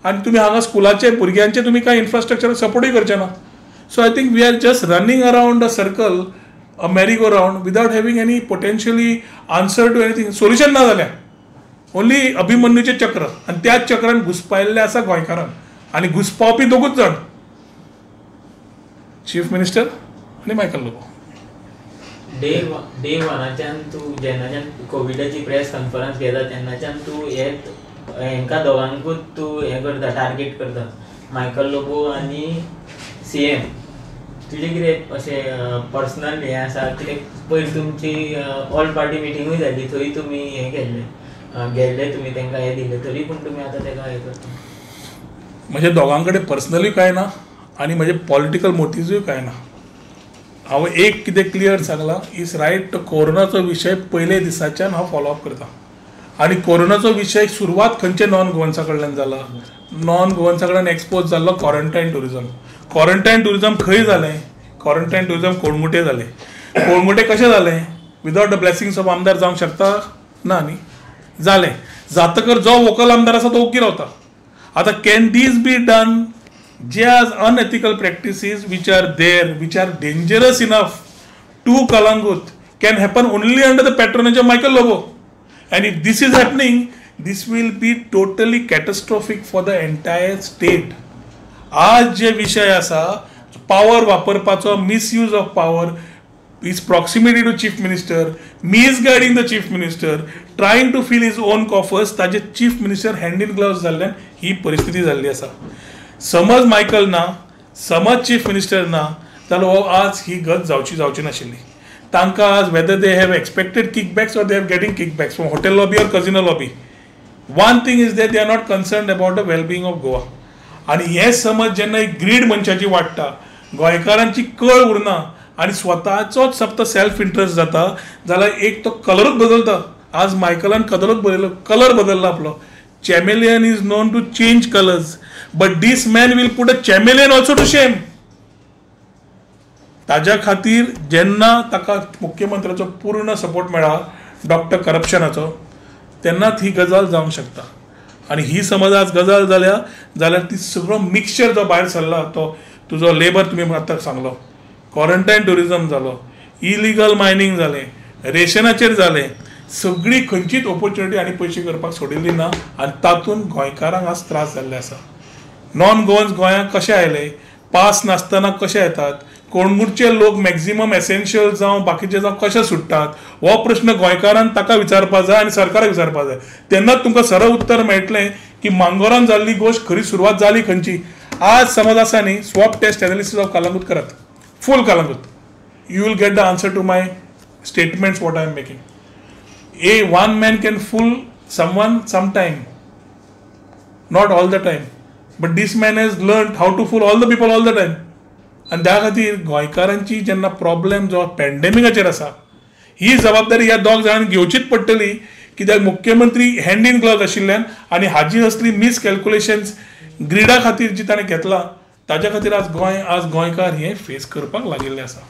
आणि तुम्ही हांगा स्कुलाचे भुरग्यांचे तुम्ही काय इन्फ्रास्ट्रक्चर सपोर्टूय करचे ना. So I think we are just running around a circle, a merry go round without having any potentially answer to anything. Solution ना जाल्या ओन्ली अभिमन्यूचे चक्र आणि त्याच चक्रान घुसपायल्ले आसा गोंयकारांक आणि घुसपावपी दोगूच जण चीफ मिनिस्टर आणि मायकल लोबो. डे वनाच्यान तूं जेन्नाच्यान कोविडाची प्रेस कॉन्फरन्स घेता तेन्नाच्यान तूं हेंका दोगांकूच तूं हें करता टार्गेट करता मायकल लोबो आनी CM. तुजें कितें अशें पर्सनल हें आसा कितें पयर तुमची ऑल पार्टी मिटिंगूय जाली थंय तुमी हें गेल्ले तुमी तांकां हें दिलें तरी पूण तुमी आतां ताका हें करता. म्हणजे दोगां कडेन पर्सनली कांय ना आणि म्हणजे पॉलिटिकल मोटिव्सूय कांय ना. हांव एक कितें क्लियर सांगलां इज रायट. तो कोरोनाचो विशय पयले दिसाच्यान हांव फॉलोअप करता आणि कोरोनाचो विशय सुरवात खंयचे नॉन गोवन्सा कडल्यान जाला. नॉन गोवन्सा कडल्यान एक्सपोज जाल्लो क्वॉरंटायन टुरिजम. क्वॉरंटायन टुरिजम खंय जालें? क्वॉरंटायन टुरिजम कोळंगुटे जालें. कोळंगुटे कशें जालें? विदाउट द ब्लेसिंग्स ऑफ आमदार जावंक शकता ना न्ही. जालें जातकर जो वोकल आमदार आसा तो ओगी रावता. आतां कॅन दीज बी डन जे आज unethical practices which are there which are dangerous enough to Calangute can happen only under the patronage of Michael Lobo. And if this is happening, this will be totally catastrophic for the entire state. आज जे विषय आसा power वापरपाचो misuse of power his proximity to chief minister, misguiding the chief minister, trying to fill his own coffers, ताजे chief minister hand in gloves जाल्ल्यान ही परिस्थिती जाल्ली आसा. समज मायकल ना, समज chief minister ना, जाल्यार आज ही गत जावची नाशिल्ली. तांकां आज whether they have expected kickbacks or they are getting kickbacks from hotel lobby or casino lobby, one thing is that they are not concerned about the well-being of Goa. आणि हे समज जेन्ना एक ग्रीड मनशाची वाडटा, गोंयकारांची कळ उरना आणि स्वताचोच फक्त सेल्फ इंटरेस्ट जाता, जाल्यार एक तो कलरूच बदलता. आज मायकलान कलर बदलला आपलो. Chameleon is known to change colours, but this man will put a chameleon also to shame. ताज्या खातीर जेन्ना ताका मुख्यमंत्र्याचो पूर्ण सपोर्ट मेळ्ळा डॉक्टर करप्शनाचो, तेन्नाच ही गजाल जावंक शकता. आणि ही समज आज गजाल जाल्यार ती सगळो मिक्सचर जो भायर सरला, तो तुजो लेबर तुमी आतां सांगलो, क्वारंटायन टुरिझम जालो, इलिगल मायनिंग जालें, रेशनाचेर जालें, सगळी खंयचीच ऑपॉर्च्युनिटी आनी पयशे करपाक सोडिल्ली ना. आनी तातूंत गोंयकारांक आज त्रास जाल्ले आसा. नॉन गोवन्स गोंयांत कशे आयले, पास नासतना कशे येतात, कोणगुटचे लोक मॅक्झिमम एसेन्शियल जावं बाकीचे जावं कशे सुट्टात, हो प्रश्न गोंयकारांक ताका विचारपाक जाय आनी सरकाराक विचारपाक जाय. तेन्नाच तुमकां सरळ उत्तर मेळटलें की मांगोरान जाल्ली गोश्ट खरी सुरवात जाली खंयची. आज समज आसा न्ही, swab test analysis of Calangute करात, full Calangute. You will get the answer to my statements what I am making. One man can fool someone sometime, not all the time, but this man has learned how to fool all the people all the time. आणि त्या खातीर गोंयकारांची जेन्ना problem जो पॅन्डेमिकाचेर आसा, ही जबाबदारी ह्या दोग जाणांनी घेवचीच पडटली. कित्याक मुख्यमंत्री हँड इन ग्लोव्ज आशिल्ल्यान आनी हाजी असली मिसकॅल्क्युलेशन्स ग्रिडा खातीर जी ताणें घेतला, ताच्या खातीर आज गोंयकार हे फेस करपाक लागिल्ले आसा.